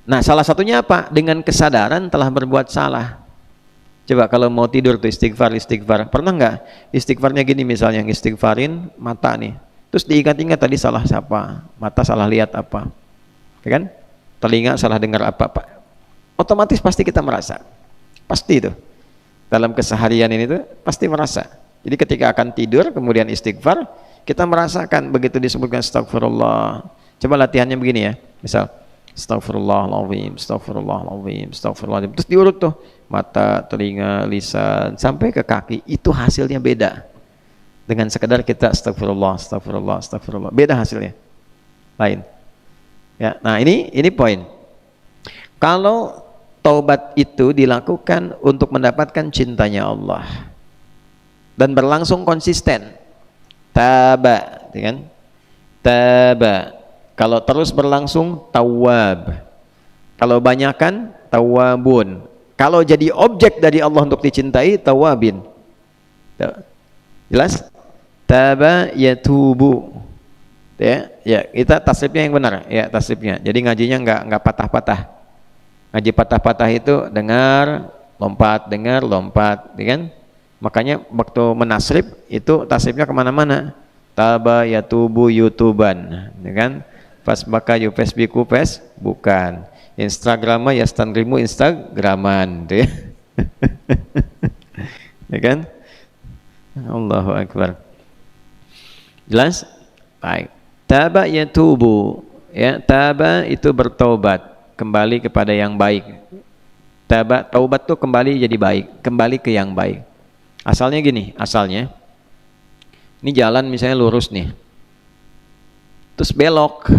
Nah, salah satunya apa? Dengan kesadaran telah berbuat salah. Coba kalau mau tidur tuh istighfar. Pernah nggak istighfarnya gini, misalnya yang istighfarin mata nih, terus diingat-ingat tadi salah siapa, mata salah lihat apa, ya kan? Telinga salah dengar apa, otomatis pasti kita merasa, pasti itu. dalam keseharian ini tuh pasti merasa. Jadi ketika akan tidur kemudian istighfar, kita merasakan begitu disebutkan astagfirullah. Coba latihannya begini ya. Misal astagfirullahaladzim, astagfirullahaladzim, astagfirullahaladzim. Terus diurut tuh mata, telinga, lisan sampai ke kaki. Itu hasilnya beda. Dengan sekedar kita astagfirullah, astagfirullah, astagfirullah. Beda hasilnya. Lain. Ya, nah ini poin. Kalau taubat itu dilakukan untuk mendapatkan cintanya Allah dan berlangsung konsisten, taba, kan? Taba. Kalau terus berlangsung, tawab. Kalau banyakan, tawabun. Kalau jadi objek dari Allah untuk dicintai, tawabin. Jelas? Taba yatubu. Ya, kita tasrifnya yang benar, ya tasrifnya. Jadi ngajinya nggak patah-patah. Ngaji patah-patah itu dengar, lompat, ya kan? Makanya waktu menasrif itu tasrifnya kemana-mana. Taba yatubu yutuban, ya kan? Fasbaka yufesbiku bukan. Instagrama yastanrimu instagraman, ya. Ya kan? Allahu Akbar. Jelas? Baik. Taba yatubu, ya, taba itu bertobat, kembali kepada yang baik. Taubat tuh kembali jadi baik, kembali ke yang baik. Asalnya gini, ini jalan misalnya lurus nih, terus belok,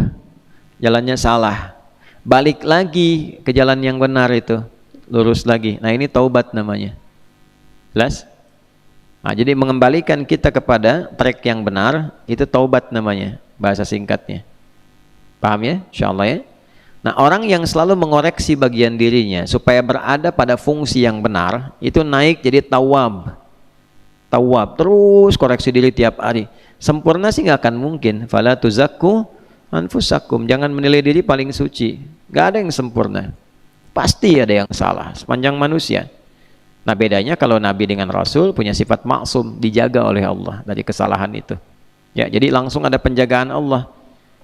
jalannya salah, balik lagi ke jalan yang benar itu, lurus lagi. Nah ini taubat namanya. Jelas? Nah, jadi mengembalikan kita kepada track yang benar itu taubat namanya, bahasa singkatnya. Paham ya? Insyaallah ya. Nah, orang yang selalu mengoreksi bagian dirinya supaya berada pada fungsi yang benar itu naik jadi tawab. Tawab, terus koreksi diri tiap hari. Sempurna sih nggak akan mungkin. Fala tuzakku anfusakum, jangan menilai diri paling suci. Nggak ada yang sempurna. Pasti ada yang salah sepanjang manusia. Nah bedanya kalau Nabi dengan Rasul punya sifat maksum, dijaga oleh Allah dari kesalahan itu. Ya, jadi langsung ada penjagaan Allah.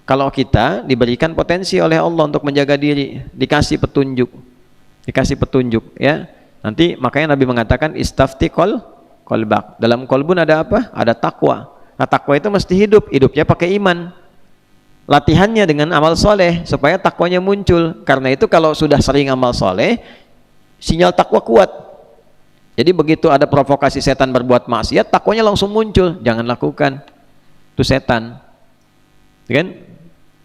Kalau kita diberikan potensi oleh Allah untuk menjaga diri, dikasih petunjuk, ya. Nanti makanya Nabi mengatakan istafti kolbak. Dalam kolbun ada apa? Ada takwa. Nah takwa itu mesti hidupnya pakai iman. Latihannya dengan amal soleh supaya takwanya muncul. Karena itu kalau sudah sering amal soleh, sinyal takwa kuat. Jadi begitu ada provokasi setan berbuat maksiat, takwanya langsung muncul. Jangan lakukan, itu setan, kan?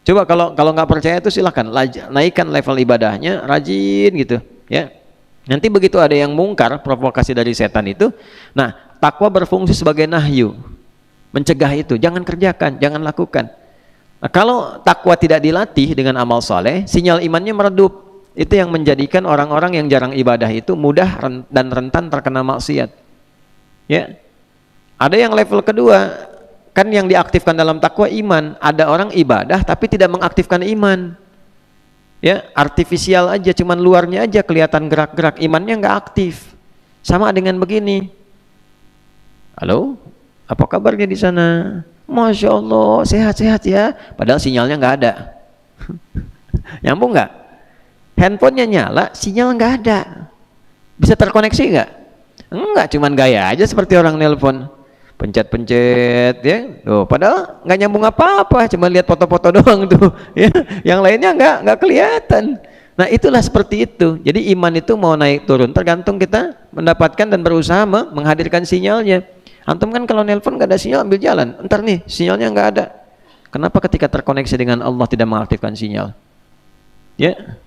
Coba kalau nggak percaya itu silahkan naikkan level ibadahnya, rajin gitu, ya. Nanti begitu ada yang mungkar, provokasi dari setan itu, nah takwa berfungsi sebagai nahyu, mencegah itu, jangan kerjakan, jangan lakukan. Nah, kalau takwa tidak dilatih dengan amal soleh, sinyal imannya meredup. Itu yang menjadikan orang-orang yang jarang ibadah itu mudah dan rentan terkena maksiat. Ya. Ada yang level kedua, kan yang diaktifkan dalam takwa iman. Ada orang ibadah tapi tidak mengaktifkan iman. Ya, artifisial aja, cuman luarnya aja kelihatan gerak-gerak, imannya nggak aktif. Sama dengan begini. Halo, apa kabarnya di sana? Masya Allah, sehat-sehat ya. Padahal sinyalnya nggak ada. Nyambung nggak? Handphonenya nyala, sinyal nggak ada. Bisa terkoneksi nggak? Enggak, cuman gaya aja seperti orang nelpon. Pencet-pencet, ya. Tuh, padahal nggak nyambung apa-apa, cuma lihat foto-foto doang tuh. Ya. Yang lainnya nggak kelihatan. Nah itulah seperti itu. Jadi iman itu mau naik turun tergantung kita mendapatkan dan berusaha menghadirkan sinyalnya. Antum kan kalau nelpon nggak ada sinyal, ambil jalan. Entar nih sinyalnya nggak ada. Kenapa ketika terkoneksi dengan Allah tidak mengaktifkan sinyal? Ya.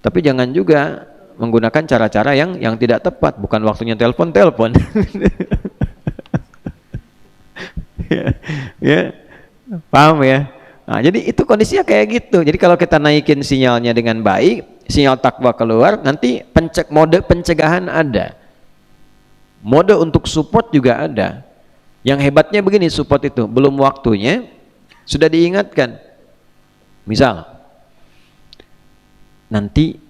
Tapi jangan juga menggunakan cara-cara yang tidak tepat, bukan waktunya telepon. Ya, paham ya? Nah, jadi itu kondisinya kayak gitu. Jadi kalau kita naikin sinyalnya dengan baik, sinyal takwa keluar, nanti mode pencegahan ada, mode untuk support juga ada. Yang hebatnya begini, support itu belum waktunya sudah diingatkan. Misal nanti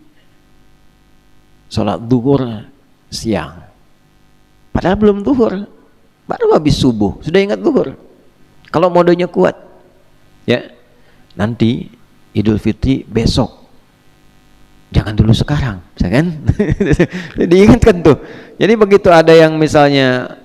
sholat zuhur siang, padahal belum zuhur, baru habis subuh sudah ingat zuhur. Kalau modenya kuat, ya nanti Idul Fitri besok, jangan dulu sekarang, kan? Diingatkan tuh. Jadi begitu ada yang misalnya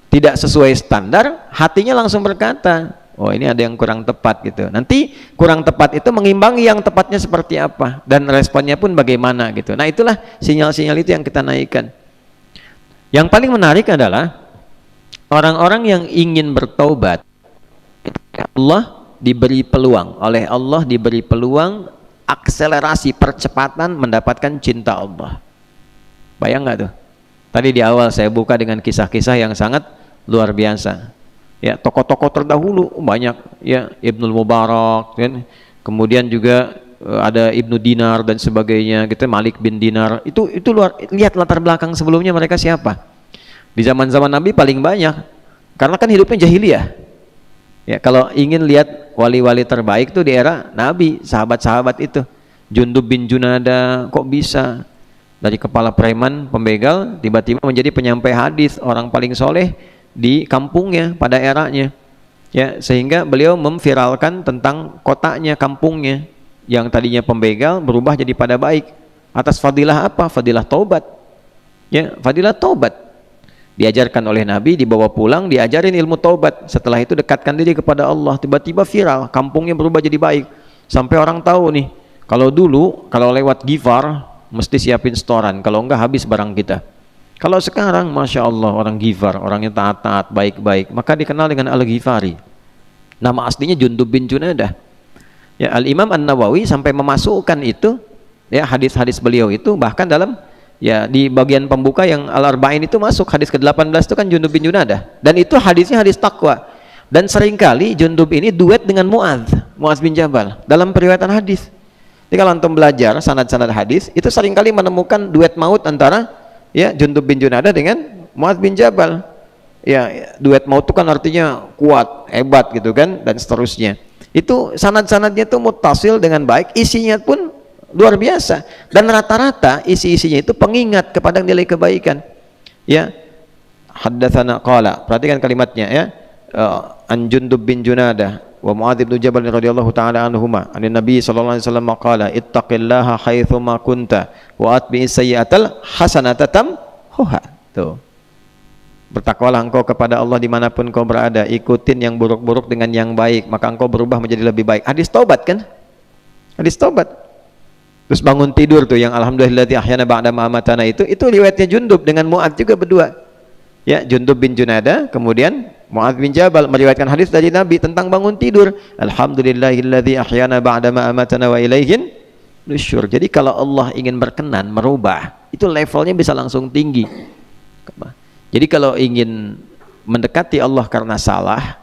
tidak sesuai standar, hatinya langsung berkata, oh ini ada yang kurang tepat gitu. Nanti kurang tepat itu mengimbangi yang tepatnya seperti apa, dan responnya pun bagaimana gitu. Nah itulah sinyal-sinyal itu yang kita naikkan. Yang paling menarik adalah orang-orang yang ingin bertaubat, Allah diberi peluang, oleh Allah diberi peluang akselerasi percepatan mendapatkan cinta Allah. Bayang nggak tuh? Tadi di awal saya buka dengan kisah-kisah yang sangat luar biasa. Ya, tokoh-tokoh terdahulu banyak, ya, Ibnul Mubarak, kan? Kemudian juga ada Ibnu Dinar dan sebagainya, gitu, Malik bin Dinar. Itu luar, lihat latar belakang sebelumnya mereka siapa. Di zaman-zaman Nabi paling banyak, karena kan hidupnya jahiliyah. Ya, kalau ingin lihat wali-wali terbaik tuh di era Nabi, sahabat-sahabat itu. Jundub bin Junada, kok bisa dari kepala preman, pembegal, tiba-tiba menjadi penyampai hadis, orang paling soleh di kampungnya pada eranya. Ya, sehingga beliau memviralkan tentang kotanya, kampungnya, yang tadinya pembegal berubah jadi pada baik. Atas fadilah apa? Fadilah taubat. Ya, fadilah taubat. Diajarkan oleh Nabi, dibawa pulang, diajarin ilmu taubat. Setelah itu dekatkan diri kepada Allah, tiba-tiba viral, kampungnya berubah jadi baik. Sampai orang tahu nih, kalau dulu kalau lewat Ghifar mesti siapin setoran, kalau enggak habis barang kita. Kalau sekarang Masya Allah orang Ghifar, orangnya taat-taat, baik-baik, maka dikenal dengan Al-Ghifari. Nama aslinya Jundub bin Junadah. Ya, Al-Imam An-Nawawi sampai memasukkan itu, ya, hadis-hadis beliau itu, bahkan dalam, ya, di bagian pembuka yang Al-Arba'in itu masuk hadis ke-18 itu kan Jundub bin Junadah, dan itu hadisnya hadis takwa. Dan seringkali Jundub ini duet dengan Muadz bin Jabal dalam periwayatan hadis. Jadi kalau antum belajar sanad-sanad hadis, itu seringkali menemukan duet maut antara, ya, Jundub bin Junadah dengan Muadz bin Jabal. Ya, duet maut itu kan artinya kuat, hebat gitu kan, dan seterusnya. Itu sanad-sanadnya itu muttasil dengan baik, isinya pun luar biasa, dan rata-rata isi-isinya itu pengingat kepada nilai kebaikan. Ya, haddatsana qala, perhatikan kalimatnya, ya, an Jundub bin Junadah wa Muadz bin Jabal radhiyallahu taala anhuma an Nabi sallallahu alaihi wasallam qala ittaqillaha haitsuma kunta wa atbi'is sayyi'atal hasanata tamhuha. Tuh, bertakwalah engkau kepada Allah dimanapun kau berada, ikutin yang buruk-buruk dengan yang baik, maka engkau berubah menjadi lebih baik. Hadis taubat kan, hadis taubat. Terus bangun tidur tuh yang alhamdulillahilladzi ahyana ba'da ma amatana, itu riwayatnya Jundub dengan Muadz juga berdua. Ya, Jundub bin Junadah, kemudian Muadz bin Jabal meriwayatkan hadis dari Nabi tentang bangun tidur. Alhamdulillahilladzi ahyana ba'da ma amatana wa ilaihin nusyur. Jadi kalau Allah ingin berkenan merubah, itu levelnya bisa langsung tinggi. Jadi kalau ingin mendekati Allah karena salah,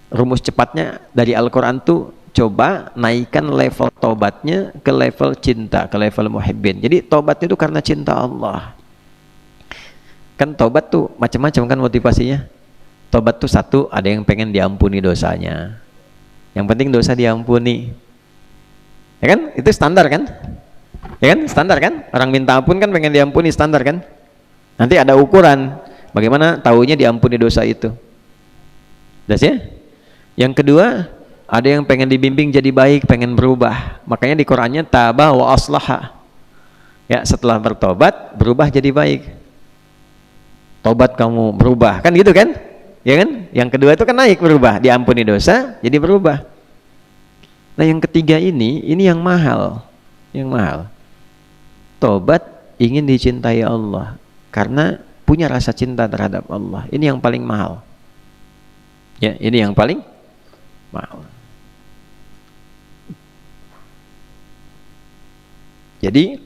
rumus cepatnya dari Al-Quran tuh coba naikkan level taubatnya ke level cinta, ke level muhibbin. Jadi taubatnya itu karena cinta Allah. Kan taubat tuh macam-macam kan motivasinya. Taubat tuh satu, ada yang pengen diampuni dosanya. Yang penting dosa diampuni. Ya kan? Itu standar kan? Ya kan? Standar kan? Orang minta ampun kan pengen diampuni, standar kan? Nanti ada ukuran. Bagaimana tahunya diampuni dosa itu? Jelas ya? Yang kedua, ada yang pengen dibimbing jadi baik, pengen berubah. Makanya di Qur'annya taba wa aslaha. Ya, setelah bertobat, berubah jadi baik. Tobat kamu berubah, kan gitu kan? Ya kan? Yang kedua itu kan naik, berubah, diampuni dosa, jadi berubah. Nah, yang ketiga ini yang mahal. Yang mahal. Tobat ingin dicintai Allah karena punya rasa cinta terhadap Allah. Ini yang paling mahal. Ya, ini yang paling mahal. Jadi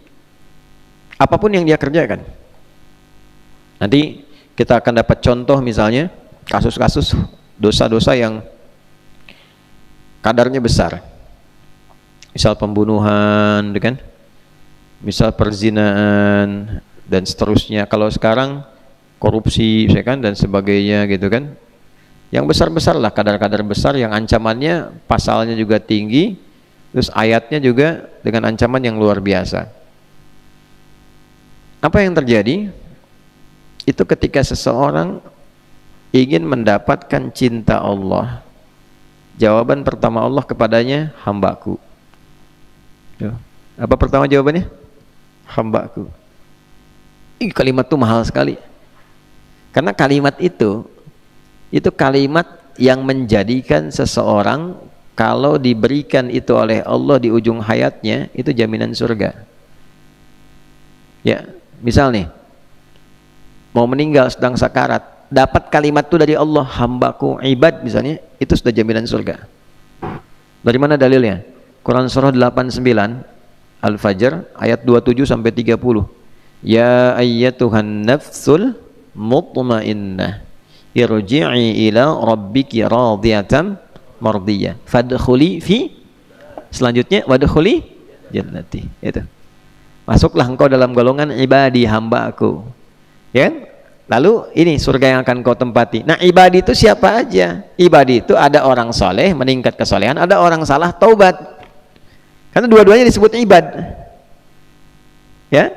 apapun yang dia kerjakan, nanti kita akan dapat contoh, misalnya kasus-kasus dosa-dosa yang kadarnya besar, misal pembunuhan, kan? Misal perzinaan dan seterusnya. Kalau sekarang korupsi, kan, dan sebagainya gitu kan. Yang besar-besar lah, kadar-kadar besar yang ancamannya, pasalnya juga tinggi, terus ayatnya juga dengan ancaman yang luar biasa. Apa yang terjadi? Itu ketika seseorang ingin mendapatkan cinta Allah, jawaban pertama Allah kepadanya, hambaku. Apa pertama jawabannya? hambaku. Ih, kalimat itu mahal sekali. Karena kalimat itu kalimat yang menjadikan seseorang kalau diberikan itu oleh Allah di ujung hayatnya, itu jaminan surga. Ya, misal nih, mau meninggal sedang sakarat, dapat kalimat itu dari Allah, hambaku ibad misalnya, itu sudah jaminan surga. Dari mana dalilnya? Quran surah 89 Al-Fajr ayat 27 sampai 30. Ya ayyatuhan nafsul mutmainnah irji'i ila rabbiki radiyatan mardiyah fadkhuli fi, selanjutnya wadkhuli jannati. Itu. Masuklah engkau dalam golongan ibadi, hamba-Aku. Ya? Lalu ini surga yang akan kau tempati. Nah, ibadi itu siapa aja? Ibadi itu ada orang soleh meningkat kesolehan, ada orang salah taubat. Karena dua-duanya disebut ibad. Ya,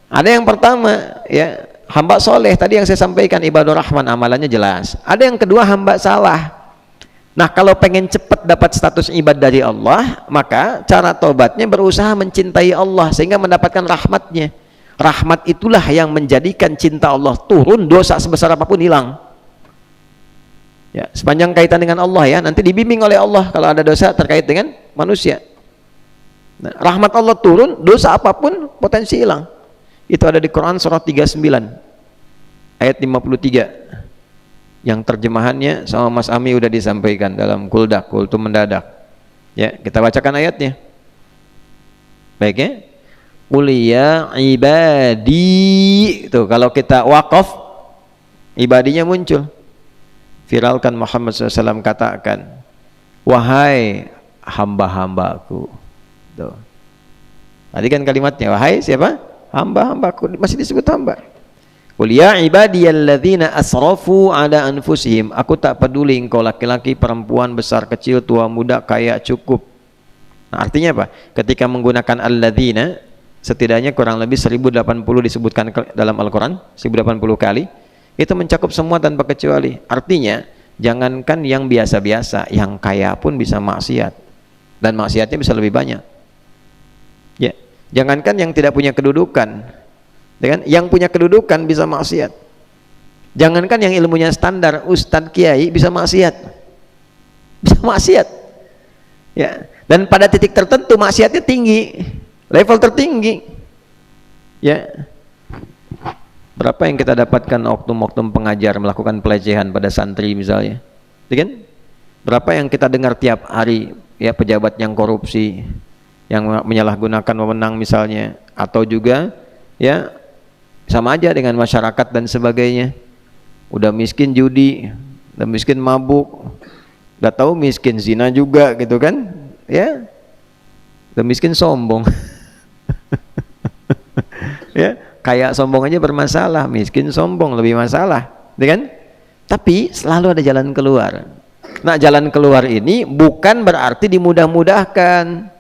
ada yang pertama, ya, hamba soleh tadi yang saya sampaikan, ibadur rahman, amalannya jelas. Ada yang kedua, hamba salah. Nah, kalau pengen cepat dapat status ibad dari Allah, maka cara taubatnya berusaha mencintai Allah sehingga mendapatkan rahmatnya. Rahmat itulah yang menjadikan cinta Allah turun, dosa sebesar apapun hilang. Ya, sepanjang kaitan dengan Allah ya, nanti dibimbing oleh Allah kalau ada dosa terkait dengan manusia. Nah, rahmat Allah turun, dosa apapun potensi hilang. Itu ada di Quran surah 39 ayat 53 yang terjemahannya sama Mas Ami udah disampaikan dalam kuldak, kultum mendadak. Ya, kita bacakan ayatnya. Baik ya. Qul ya ibadi, tuh kalau kita wakaf ibadinya muncul. Viralkan Muhammad SAW, katakan wahai hamba-hambaku. Tuh. Tadi kan kalimatnya wahai siapa? Hamba-hambaku, masih disebut hamba. Qul ya ibadiyalladzina asrafu ala anfusihim, aku tak peduli engkau laki-laki, perempuan, besar, kecil, tua, muda, kaya, cukup. Nah, artinya apa? Ketika menggunakan alladzina, setidaknya kurang lebih 1080 disebutkan dalam Al-Quran, 1080 kali, itu mencakup semua tanpa kecuali. Artinya, jangankan yang biasa-biasa, yang kaya pun bisa maksiat, dan maksiatnya bisa lebih banyak. Ya, jangankan yang tidak punya kedudukan, yang punya kedudukan bisa maksiat. Jangankan yang ilmunya standar, ustadz, kiai, bisa maksiat. Bisa maksiat. Ya, dan pada titik tertentu maksiatnya tinggi, level tertinggi. Ya. Berapa yang kita dapatkan oknum-oknum pengajar melakukan pelecehan pada santri misalnya. Ya kan? Berapa yang kita dengar tiap hari, ya, pejabat yang korupsi, yang menyalahgunakan wewenang misalnya, atau juga ya sama aja dengan masyarakat dan sebagainya. Udah miskin judi, udah miskin mabuk, udah tahu miskin zina juga gitu kan, ya, udah miskin sombong. Ya, kayak sombong aja bermasalah, miskin sombong lebih masalah, ya kan? Tapi selalu ada jalan keluar. Nah, jalan keluar ini bukan berarti dimudah-mudahkan.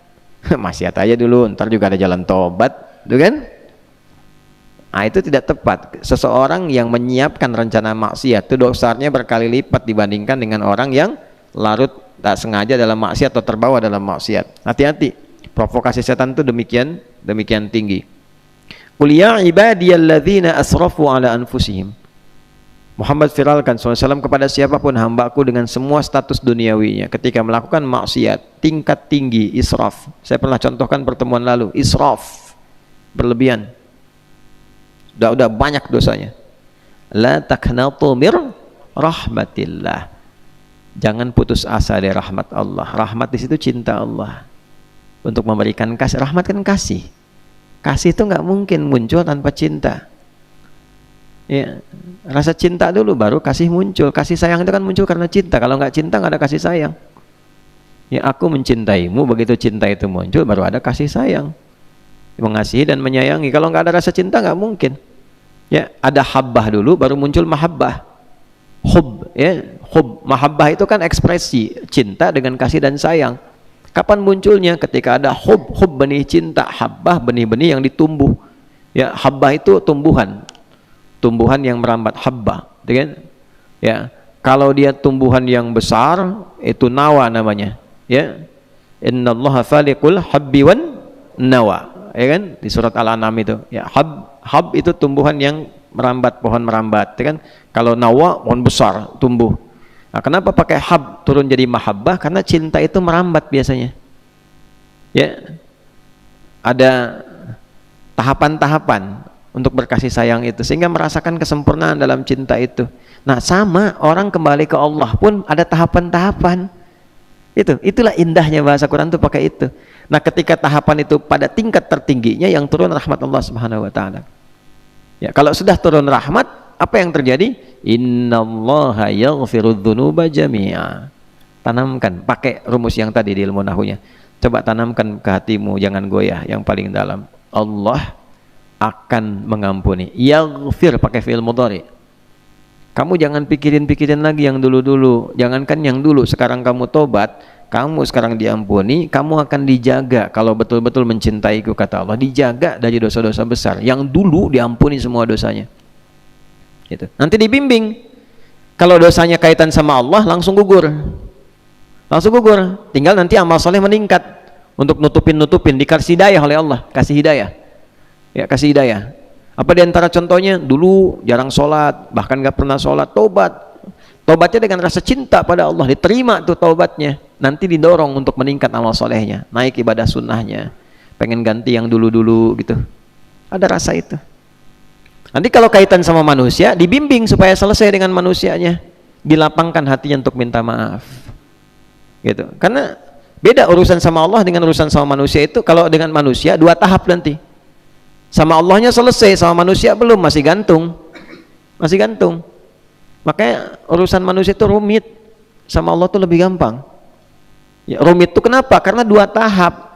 Maksiat aja dulu, ntar juga ada jalan tobat, gitu kan? Nah, itu tidak tepat. Seseorang yang menyiapkan rencana maksiat itu dosanya berkali lipat dibandingkan dengan orang yang larut tak sengaja dalam maksiat atau terbawa dalam maksiat. Hati-hati, provokasi setan itu demikian tinggi. Qul ya ibadiyalladzina asrafu ala anfusihim. Muhammad firalkan SAW kepada siapapun hambaku dengan semua status duniawinya ketika melakukan maksiat tingkat tinggi, israf. Saya pernah contohkan pertemuan lalu, israf, berlebihan, udah banyak dosanya. La taqnatu mir rahmatillah, jangan putus asa dari rahmat Allah. Rahmat di situ cinta Allah untuk memberikan kasih. Rahmat kan kasih. Kasih itu nggak mungkin muncul tanpa cinta. Ya, rasa cinta dulu baru kasih muncul. Kasih sayang itu kan muncul karena cinta. Kalau nggak cinta nggak ada kasih sayang. Ya, aku mencintaimu, begitu cinta itu muncul baru ada kasih sayang, mengasihi dan menyayangi. Kalau nggak ada rasa cinta nggak mungkin. Ya, ada habbah dulu baru muncul mahabbah. Hub, ya, hub, mahabbah itu kan ekspresi cinta dengan kasih dan sayang. Kapan munculnya? Ketika ada hub, hub benih cinta, habbah benih-benih yang ditumbuh. Ya, habbah itu tumbuhan yang merambat, habbah, kan? Ya, kalau dia tumbuhan yang besar itu nawa namanya. Ya, innallaha faliqul habbi wan nawa. ya kan, di surat Al-An'am itu. Ya, hab itu tumbuhan yang merambat, pohon merambat, ya kan? Kalau nawa pohon besar tumbuh. Nah, kenapa pakai hab turun jadi mahabbah? Karena cinta itu merambat biasanya. Ya. Ada tahapan-tahapan untuk berkasih sayang itu sehingga merasakan kesempurnaan dalam cinta itu. Nah, sama orang kembali ke Allah pun ada tahapan-tahapan. Itulah indahnya bahasa Quran itu pakai itu. Nah, ketika tahapan itu pada tingkat tertingginya yang turun rahmat Allah Subhanahu wa taala. Ya, kalau sudah turun rahmat, apa yang terjadi? Innallaha yaghfirudz dzunuba jami'a. Tanamkan, pakai rumus yang tadi di ilmu nahwunya. Coba tanamkan ke hatimu, jangan goyah, yang paling dalam. Allah akan mengampuni. Yaghfir pakai fi'il mudhari. Kamu jangan pikirin-pikirin lagi yang dulu-dulu. Jangankan yang dulu, sekarang kamu tobat, kamu sekarang diampuni, kamu akan dijaga kalau betul-betul mencintaiku, kata Allah. Dijaga dari dosa-dosa besar. Yang dulu diampuni semua dosanya. Gitu. Nanti dibimbing. Kalau dosanya kaitan sama Allah, langsung gugur. Langsung gugur. Tinggal nanti amal soleh meningkat untuk nutupin, dikasih hidayah oleh Allah, kasih hidayah. Ya, kasih hidayah. Apa diantara contohnya? Dulu jarang sholat, bahkan gak pernah sholat, tobat. Tobatnya dengan rasa cinta pada Allah, diterima tuh tobatnya. Nanti didorong untuk meningkat amal solehnya, naik ibadah sunnahnya, pengen ganti yang dulu-dulu gitu. Ada rasa itu. Nanti kalau kaitan sama manusia, dibimbing supaya selesai dengan manusianya, dilapangkan hatinya untuk minta maaf. Gitu. Karena beda urusan sama Allah dengan urusan sama manusia itu. Kalau dengan manusia dua tahap nanti. Sama Allahnya selesai, sama manusia belum, masih gantung. Masih gantung. Makanya urusan manusia itu rumit, sama Allah itu lebih gampang. Ya, rumit itu kenapa? Karena dua tahap.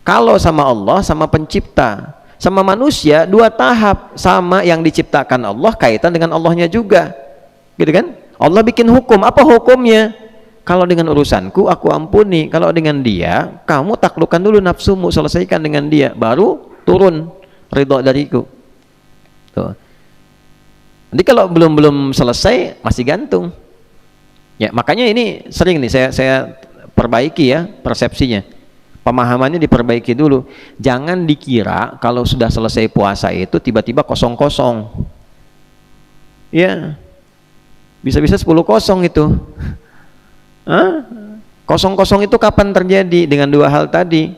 Kalau sama Allah, sama pencipta. Sama manusia dua tahap, sama yang diciptakan Allah kaitan dengan Allahnya juga. Gitu kan? Allah bikin hukum, apa hukumnya? Kalau dengan urusanku aku ampuni, kalau dengan dia kamu taklukkan dulu nafsumu, selesaikan dengan dia, baru turun ridho dariku. Tuh. Nanti kalau belum selesai masih gantung. Ya, makanya ini sering nih saya perbaiki ya persepsinya. Pemahamannya diperbaiki dulu. Jangan dikira kalau sudah selesai puasa itu tiba-tiba kosong-kosong. Ya. Bisa-bisa 10 kosong itu. Hah? Kosong-kosong itu kapan terjadi? Dengan dua hal tadi.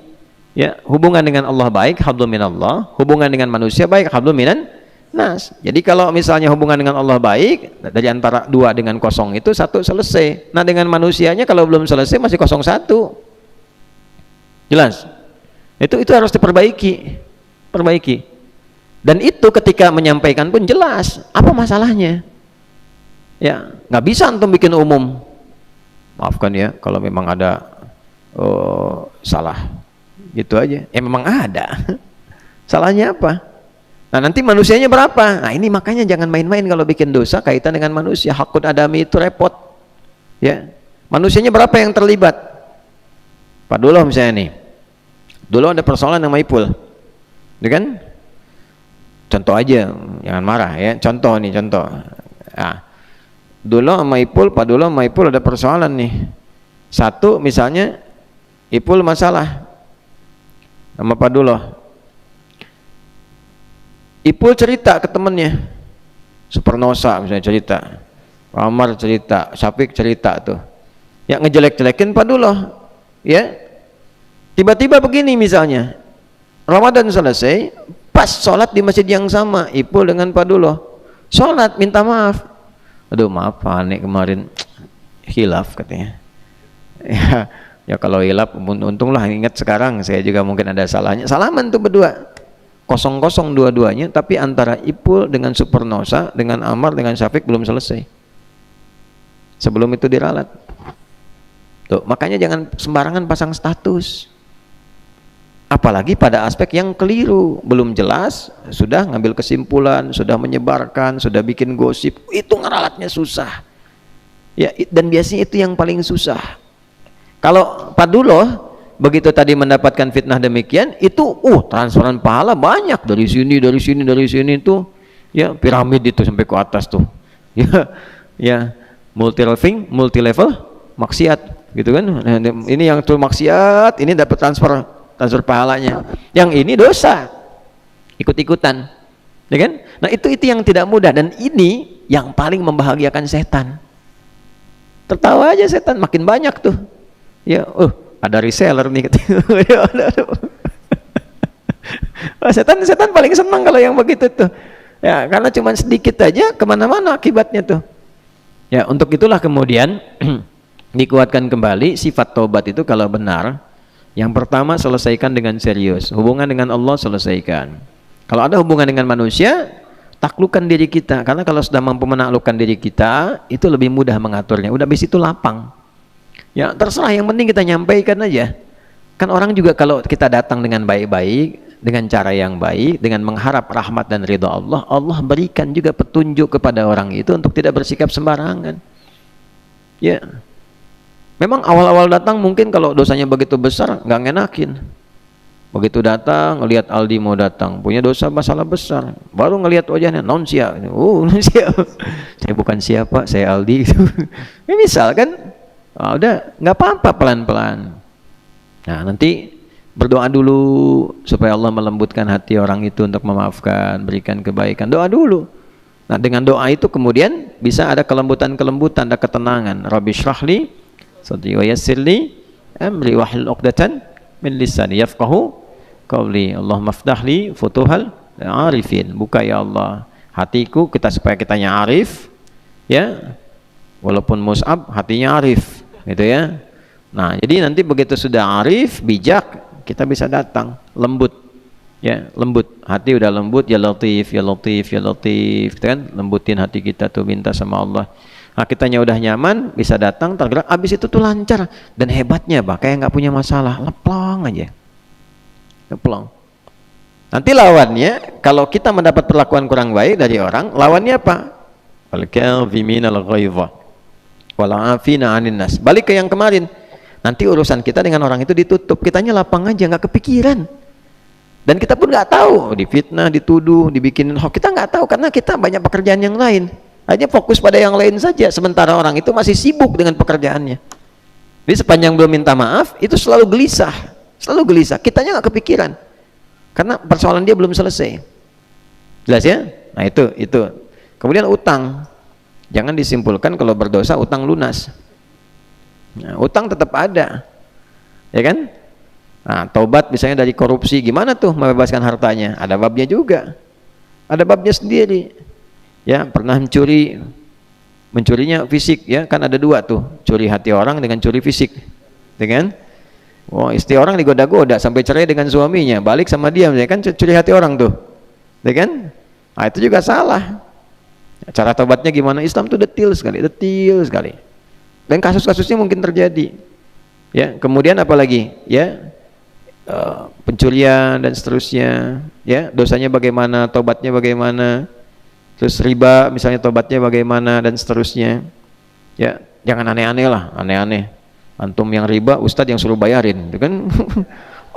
Ya, hubungan dengan Allah baik, hablum minallah, hubungan dengan manusia baik, hablum minan nas. Jadi kalau misalnya hubungan dengan Allah baik, dari antara dua dengan kosong itu satu selesai. Nah, dengan manusianya kalau belum selesai masih kosong satu. Jelas? Itu harus diperbaiki. Perbaiki. Dan itu ketika menyampaikan pun jelas apa masalahnya. Ya, nggak bisa antum bikin umum. Maafkan ya kalau memang ada salah. Gitu aja. Ya memang ada. Salahnya apa? Nah, nanti manusianya berapa? Nah, ini makanya jangan main-main kalau bikin dosa kaitan dengan manusia. Hakut adami itu repot. Ya. Manusianya berapa yang terlibat? Pak Duloh misalnya nih. Dulu ada persoalan sama Ipul. Ya kan? Contoh aja, jangan marah ya. Contoh nih, contoh. Nah, Duloh sama Ipul, Pak Duloh sama Ipul ada persoalan nih. Satu misalnya Ipul masalah sama Pak Duloh. Ipul cerita ke temennya, Supernosa misalnya cerita, Pak Amar cerita, Syafiq cerita tuh, ya ngejelek-jelekin Pak Duloh. Ya, tiba-tiba begini misalnya, Ramadan selesai, pas sholat di masjid yang sama, Ipul dengan Pak Duloh sholat minta maaf. Aduh maaf Pak Ane kemarin khilaf katanya. Ya kalau hilap untunglah ingat sekarang saya juga mungkin ada salahnya. Salaman tuh berdua. Kosong-kosong dua-duanya, tapi antara Ipul dengan Supernosa, dengan Amar, dengan Syafiq belum selesai. Sebelum itu diralat. Tuh, makanya jangan sembarangan pasang status. Apalagi pada aspek yang keliru, belum jelas, sudah ngambil kesimpulan, sudah menyebarkan, sudah bikin gosip. Itu ngeralatnya susah. Ya, dan biasanya itu yang paling susah. Kalau Pak Duloh begitu tadi mendapatkan fitnah demikian, itu transferan pahala banyak dari sini itu, ya piramid itu sampai ke atas tuh. Ya multi level maksiat gitu kan. Nah, ini yang tuh maksiat, ini dapat transfer transfer pahalanya. Yang ini dosa, ikut-ikutan, ya kan? Nah itu yang tidak mudah, dan ini yang paling membahagiakan setan. Tertawa aja setan, makin banyak tuh. Ya, ada reseller nih. Setan paling senang kalau yang begitu tuh. Ya, karena cuma sedikit aja kemana-mana akibatnya tuh. Ya, untuk itulah kemudian dikuatkan kembali sifat taubat itu kalau benar. Yang pertama, selesaikan dengan serius. Hubungan dengan Allah selesaikan. Kalau ada hubungan dengan manusia, taklukkan diri kita. Karena kalau sudah mampu menaklukkan diri kita, itu lebih mudah mengaturnya. Udah habis itu lapang. Ya, terserah, yang penting kita nyampaikan aja. Kan orang juga kalau kita datang dengan baik-baik, dengan cara yang baik, dengan mengharap rahmat dan ridha Allah, Allah berikan juga petunjuk kepada orang itu untuk tidak bersikap sembarangan. Ya, memang awal-awal datang mungkin kalau dosanya begitu besar nggak ngenakin. Begitu datang, ngelihat Aldi mau datang, punya dosa masalah besar, baru ngelihat wajahnya, non siap, non siap, saya bukan siapa, saya Aldi. Ini misal kan, udah nggak apa-apa, pelan-pelan. Nah nanti berdoa dulu supaya Allah melembutkan hati orang itu untuk memaafkan, berikan kebaikan. Doa dulu. Nah dengan doa itu kemudian bisa ada kelembutan-kelembutan, ada ketenangan. Rabbi syrahli sadri wa yassirli amri wahlul 'uqdatan min lisani yafqahu qawli. Allahumma ftahli futuhal arifin. Buka ya Allah hatiku kita supaya kitanya arif, ya. Walaupun Mus'ab hatinya arif, gitu ya. Nah, jadi nanti begitu sudah arif, bijak, kita bisa datang lembut, ya, lembut, hati udah lembut, ya latif, ya latif, ya latif, kan, lembutin hati kita tuh, minta sama Allah. Nah kitanya udah nyaman, bisa datang, tergerak, abis itu tuh lancar, dan hebatnya bah, kayak nggak punya masalah, leplong aja, leplong. Nanti lawannya, kalau kita mendapat perlakuan kurang baik dari orang, lawannya apa? Al-kadhimina al-ghaidha wal 'afina 'anil nas. Balik ke yang kemarin. Nanti urusan kita dengan orang itu ditutup, kitanya lapang aja, nggak kepikiran, dan kita pun nggak tahu difitnah, dituduh, dibikinin hoax, kita nggak tahu karena kita banyak pekerjaan yang lain, hanya fokus pada yang lain saja, sementara orang itu masih sibuk dengan pekerjaannya. Jadi sepanjang belum minta maaf itu selalu gelisah, kitanya nggak kepikiran karena persoalan dia belum selesai. Jelas ya? Nah itu. Kemudian utang, jangan disimpulkan kalau berdosa utang lunas. Nah, utang tetap ada, ya kan? Nah, taubat misalnya dari korupsi, gimana tuh membebaskan hartanya? Ada babnya juga, ada babnya sendiri. Ya, pernah mencurinya fisik, ya kan ada dua tuh, curi hati orang dengan curi fisik, dengan istri orang digoda-goda sampai cerai dengan suaminya, balik sama dia, ya kan curi hati orang tuh, ya kan? Nah, itu juga salah. Cara taubatnya gimana? Islam tuh detail sekali. Dan kasus-kasusnya mungkin terjadi, ya. Kemudian apalagi, ya, pencurian dan seterusnya, ya, dosanya bagaimana, tobatnya bagaimana, terus riba misalnya tobatnya bagaimana dan seterusnya, ya. Jangan aneh-aneh lah, aneh-aneh. Antum yang riba, ustadz yang suruh bayarin, itu kan.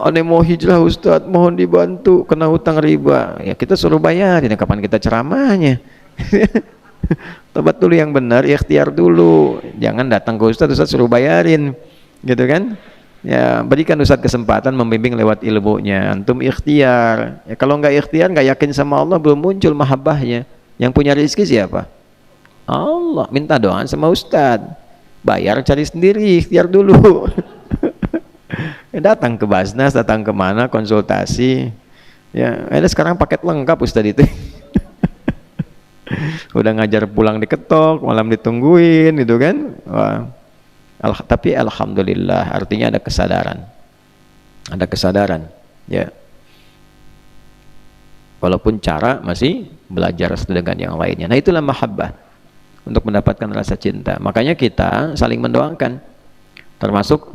Aneh mau hijrah ustadz, mohon dibantu, kena hutang riba, ya kita suruh bayarin, kapan kita ceramahnya? Tobat dulu yang benar, ikhtiar dulu, jangan datang ke ustadz suruh bayarin, gitu kan? Ya, berikan ustadz kesempatan membimbing lewat ilmunya, antum ikhtiar. Ya, kalau nggak ikhtiar, nggak yakin sama Allah, belum muncul mahabbahnya. Yang punya rezeki siapa? Allah. Minta doa sama ustadz, bayar cari sendiri, ikhtiar dulu. Datang ke Basnas, datang kemana, konsultasi, ya ada sekarang paket lengkap ustadz itu. Udah ngajar pulang diketok, malam ditungguin, gitu kan. Wah. Tapi alhamdulillah, artinya ada kesadaran, ya. Walaupun cara masih belajar dengan yang lainnya. Nah itulah mahabbah, untuk mendapatkan rasa cinta. Makanya kita saling mendoakan, termasuk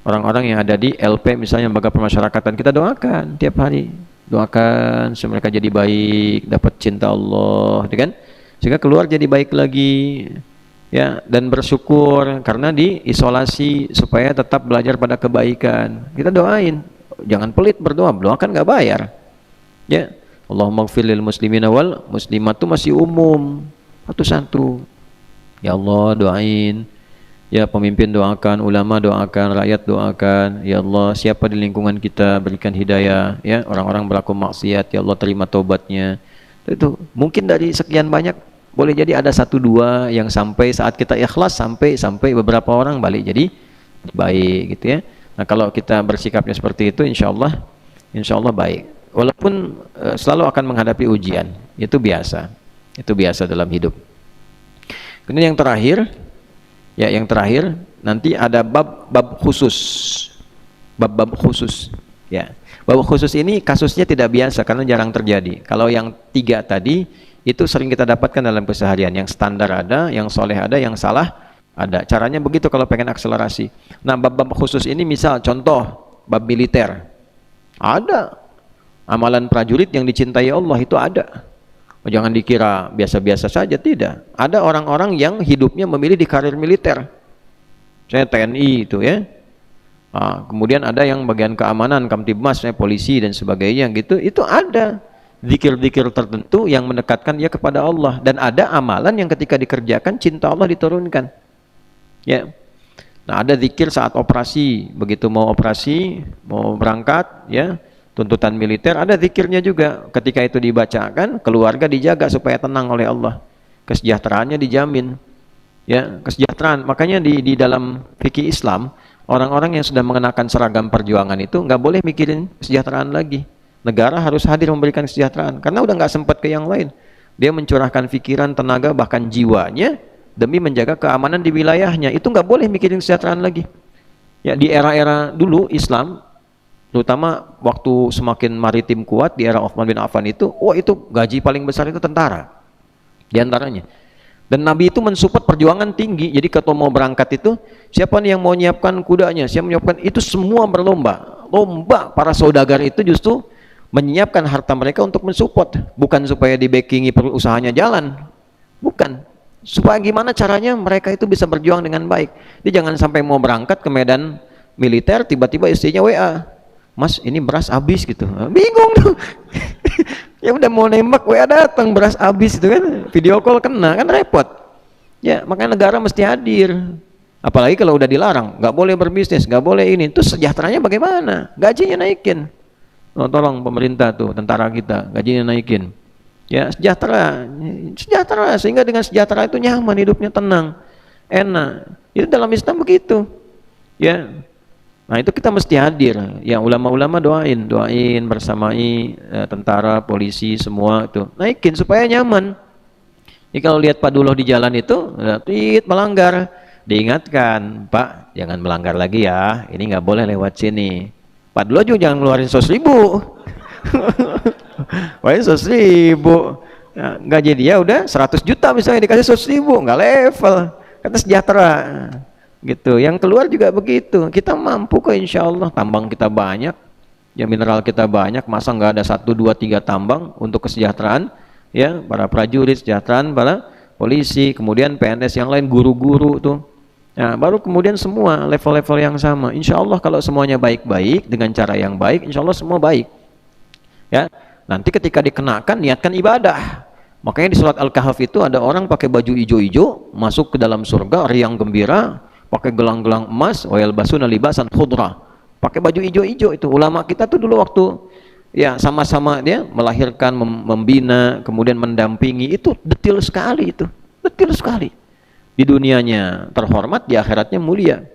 orang-orang yang ada di LP misalnya, lembaga pemasyarakatan, kita doakan tiap hari. Doakan supaya mereka jadi baik, dapat cinta Allah, kan? Sehingga keluar jadi baik lagi, ya, dan bersyukur karena diisolasi supaya tetap belajar pada kebaikan. Kita doain, jangan pelit berdoa, kan nggak bayar, ya. Allahumma ighfir lil muslimina wal muslimat, itu masih umum, satu-satu. Ya Allah, doain Ya pemimpin doakan, ulama doakan, rakyat doakan. Ya Allah, siapa di lingkungan kita berikan hidayah. Ya orang-orang berlaku maksiat, ya Allah terima taubatnya. Itu mungkin dari sekian banyak boleh jadi ada satu dua yang sampai saat kita ikhlas sampai beberapa orang balik jadi baik gitu ya. Nah kalau kita bersikapnya seperti itu, insya Allah baik. Walaupun selalu akan menghadapi ujian, itu biasa dalam hidup. Kemudian yang terakhir nanti ada bab khusus, bab khusus. Ya, bab khusus ini kasusnya tidak biasa karena jarang terjadi. Kalau yang 3 tadi itu sering kita dapatkan dalam keseharian. Yang standar ada, yang soleh ada, yang salah ada. Caranya begitu kalau pengen akselerasi. Nah, bab-bab khusus ini misal contoh bab militer. Ada amalan prajurit yang dicintai Allah itu ada. Jangan dikira biasa-biasa saja, tidak. Ada orang-orang yang hidupnya memilih di karir militer. Saya TNI itu ya. Kemudian ada yang bagian keamanan, Kamtibmas, polisi dan sebagainya gitu. Itu ada zikir-zikir tertentu yang mendekatkan dia kepada Allah, dan ada amalan yang ketika dikerjakan cinta Allah diturunkan. Ya. Nah, ada zikir saat operasi, begitu mau operasi, mau berangkat, ya, tuntutan militer, ada zikirnya juga. Ketika itu dibacakan, keluarga dijaga supaya tenang oleh Allah. Kesejahteraannya dijamin. Ya, kesejahteraan. Makanya di dalam fikih Islam, orang-orang yang sudah mengenakan seragam perjuangan itu nggak boleh mikirin kesejahteraan lagi. Negara harus hadir memberikan kesejahteraan karena udah nggak sempat ke yang lain. Dia mencurahkan pikiran, tenaga, bahkan jiwanya demi menjaga keamanan di wilayahnya. Itu nggak boleh mikirin kesejahteraan lagi. Ya, di era-era dulu Islam, terutama waktu semakin maritim kuat di era Utsman bin Affan itu, itu gaji paling besar itu tentara di antaranya. Dan Nabi itu mensupport perjuangan tinggi. Jadi ketika mau berangkat itu, siapa nih yang mau nyiapkan kudanya, siapa menyiapkan, itu semua berlomba. Lomba para saudagar itu justru menyiapkan harta mereka untuk mensupport, bukan supaya di backingi usahanya jalan, bukan, supaya gimana caranya mereka itu bisa berjuang dengan baik. Dia jangan sampai mau berangkat ke medan militer tiba-tiba istrinya WA, Mas ini beras habis gitu, bingung tuh. Ya udah mau nembak WA datang beras habis itu kan, video call kena kan repot. Ya makanya negara mesti hadir, apalagi kalau udah dilarang, nggak boleh berbisnis, nggak boleh ini, terus sejahteranya bagaimana? Gajinya naikin. Tolong pemerintah tuh, tentara kita gajinya naikin. Ya sejahtera sehingga dengan sejahtera itu nyaman hidupnya, tenang, enak. Itu dalam Islam begitu. Ya. Nah, itu kita mesti hadir. Ya ulama-ulama doain bersamai tentara, polisi semua itu. Naikin supaya nyaman. Jadi kalau lihat Pak Duloh di jalan itu, melanggar, diingatkan, Pak, jangan melanggar lagi ya. Ini nggak boleh lewat sini. Pak Duloh juga jangan ngeluarin 100.000. Wah 100.000 ya, gaji dia udah 100 juta misalnya, dikasih 100.000, nggak level. Kata sejahtera gitu. Yang keluar juga begitu. Kita mampu kok insya Allah. Tambang kita banyak, ya mineral kita banyak. Masa nggak ada 1, 2, 3 tambang untuk kesejahteraan ya para prajurit, kesejahteraan para polisi, kemudian PNS yang lain, guru-guru tuh. Nah, baru kemudian semua level-level yang sama. Insya Allah kalau semuanya baik-baik dengan cara yang baik, insya Allah semua baik. Ya, nanti ketika dikenakan niatkan ibadah. Makanya di surat Al-Kahf itu ada orang pakai baju hijau-hijau masuk ke dalam surga, riang gembira, pakai gelang-gelang emas, wa yalbasuna libasan khudra. Pakai baju hijau-hijau itu. Ulama kita tuh dulu waktu ya sama-sama dia melahirkan, membina, kemudian mendampingi, itu detail sekali itu. Detail sekali. Di dunianya terhormat, di akhiratnya mulia.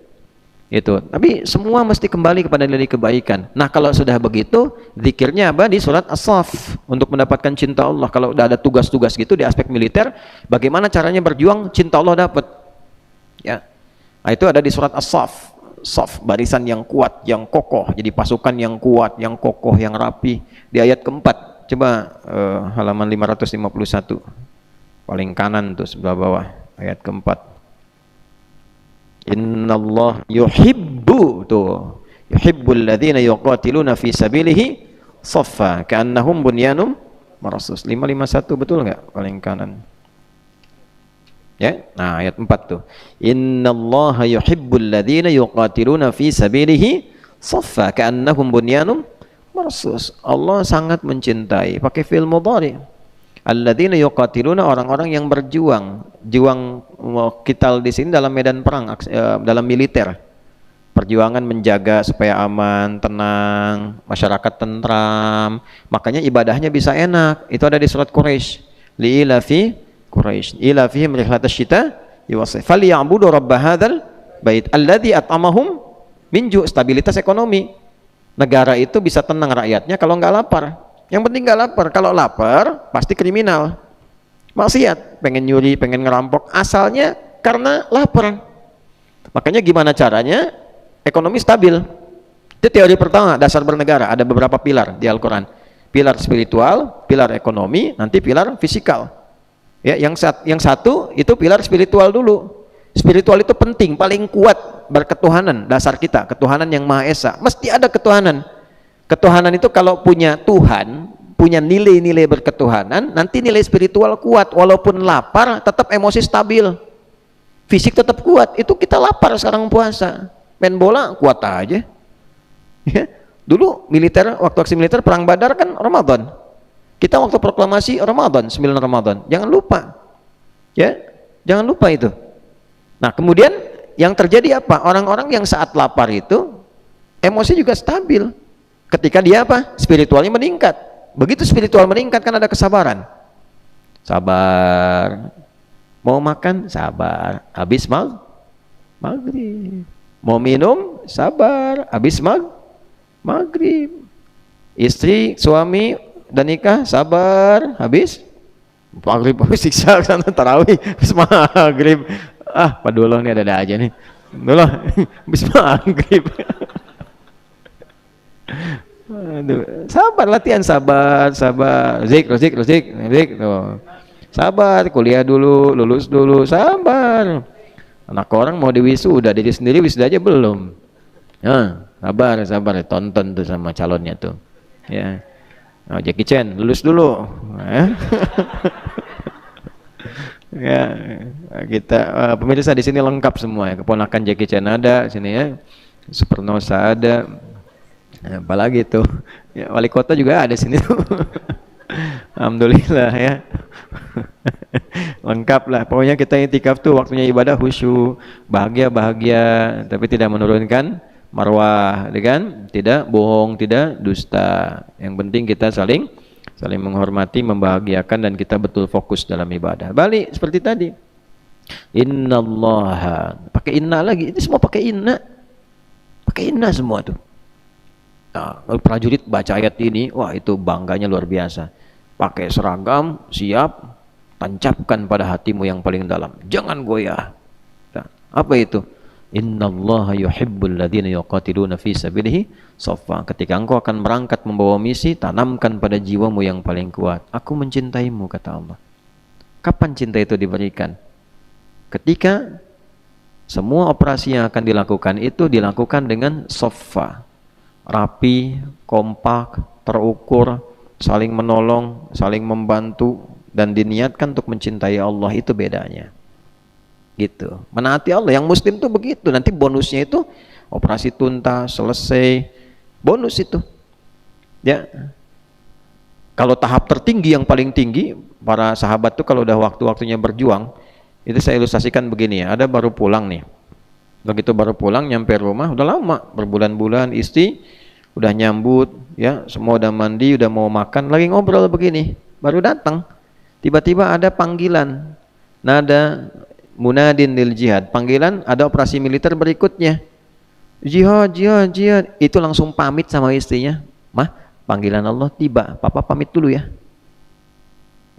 Itu. Tapi semua mesti kembali kepada nilai kebaikan. Nah, kalau sudah begitu, zikirnya apa? Di surat As-Saff untuk mendapatkan cinta Allah. Kalau udah ada tugas-tugas gitu di aspek militer, bagaimana caranya berjuang cinta Allah dapat. Ya. Nah, itu ada di surat As-Saff. Saff, barisan yang kuat, yang kokoh. Jadi pasukan yang kuat, yang kokoh, yang rapi. Di ayat keempat. Coba halaman 551. Paling kanan tuh sebelah bawah. Ayat keempat. Innallah yuhibbu tuh. Yuhibbul ladzina yuqatiluna fi sabilihi shaffa ka'annahum bunyanum marsus. 551 betul enggak? Paling kanan. Ya. Nah, ayat 4 tuh. Innallaha yuhibbul ladzina yuqatiluna fi sabilihi shaffa ka'annahum bunyanum marsus. Allah sangat mencintai, pakai fi'il mudhari. Alladzina yuqatiluna, orang-orang yang berjuang. Juang qital di sini dalam medan perang, dalam militer. Perjuangan menjaga supaya aman, tenang, masyarakat tentram. Makanya ibadahnya bisa enak. Itu ada di surat Quraisy. Li'ilafi Quraisy, ilafihim rihlatasy syita was-sayf. Falyabudu rabb hadzal bait alladzi at'amahum min ju'. Stabilitas ekonomi. Negara itu bisa tenang rakyatnya kalau nggak lapar. Yang penting nggak lapar. Kalau lapar pasti kriminal, maksiat, pengen nyuri, pengen ngerampok, asalnya karena lapar. Makanya gimana caranya ekonomi stabil? Itu teori pertama dasar bernegara. Ada beberapa pilar di Al-Quran. Pilar spiritual, pilar ekonomi, nanti pilar fisikal. Ya, yang satu itu pilar spiritual dulu. Spiritual itu penting, paling kuat, berketuhanan, dasar kita, ketuhanan yang Maha Esa. Mesti ada ketuhanan. Ketuhanan itu kalau punya Tuhan, punya nilai-nilai berketuhanan, nanti nilai spiritual kuat. Walaupun lapar, tetap emosi stabil. Fisik tetap kuat. Itu kita lapar sekarang puasa. Main bola kuat aja. Ya. Dulu militer, waktu aksi militer perang Badar kan Ramadan. Kita waktu proklamasi Ramadan, 9 Ramadan. Jangan lupa. Ya, jangan lupa itu. Nah, kemudian yang terjadi apa? Orang-orang yang saat lapar itu emosi juga stabil. Ketika dia apa? Spiritualnya meningkat. Begitu spiritual meningkat kan ada kesabaran. Sabar. Mau makan, sabar. Habis maghrib. Mau minum, sabar. Habis maghrib. Istri, suami dan nikah, sabar. Habis maghrib, habis siksa sana tarawih, habis maghrib. Pak Duloh nih ada aja nih. Duloh, habis maghrib. Aduh, sabar, latihan sabar. Zik. Tuh. Sabar, kuliah dulu, lulus dulu, sabar. Anak orang mau diwisuda, diri sendiri wisuda aja belum. Sabar, tonton tuh sama calonnya tuh. Ya. Jackie Chan, lulus dulu. Ya, kita pemirsa di sini lengkap semua ya. Keponakan Jackie Chan ada sini ya. Supernosa ada. Apalagi tuh. Ya, wali kota juga ada sini tuh. Alhamdulillah ya. Lengkap lah. Pokoknya kita itikaf tuh waktunya ibadah khusyuk, bahagia, tapi tidak menurunkan marwah, kan? Tidak bohong, tidak dusta. Yang penting kita saling menghormati, membahagiakan, dan kita betul fokus dalam ibadah. Balik seperti tadi. Innallaha, pakai inna lagi. Ini semua pakai inna. Pakai inna semua tuh. Nah, kalau prajurit baca ayat ini, wah itu bangganya luar biasa. Pakai seragam, siap, tancapkan pada hatimu yang paling dalam. Jangan goyah. Nah, apa itu? Innallaha yuhibbul ladzina yuqatiluna fi sabilihi shaffa. Ketika engkau akan berangkat membawa misi, tanamkan pada jiwamu yang paling kuat, aku mencintaimu, kata Allah. Kapan cinta itu diberikan? Ketika semua operasi yang akan dilakukan itu dilakukan dengan shaffa, rapi, kompak, terukur, saling menolong, saling membantu, dan diniatkan untuk mencintai Allah. Itu bedanya. Gitu. Menaati Allah. Yang muslim tuh begitu. Nanti bonusnya itu operasi tuntas, selesai, bonus itu. Ya. Kalau tahap tertinggi, yang paling tinggi, para sahabat tuh kalau udah waktu-waktunya berjuang, itu saya ilustrasikan begini ya. Ada baru pulang nih. Begitu baru pulang, nyampe rumah, udah lama, berbulan-bulan, istri udah nyambut, ya, semua udah mandi, udah mau makan, lagi ngobrol begini, baru datang. Tiba-tiba ada panggilan, nada munadin lil jihad, panggilan ada operasi militer berikutnya, jihad. Itu langsung pamit sama istrinya, mah, panggilan Allah tiba, papa pamit dulu ya.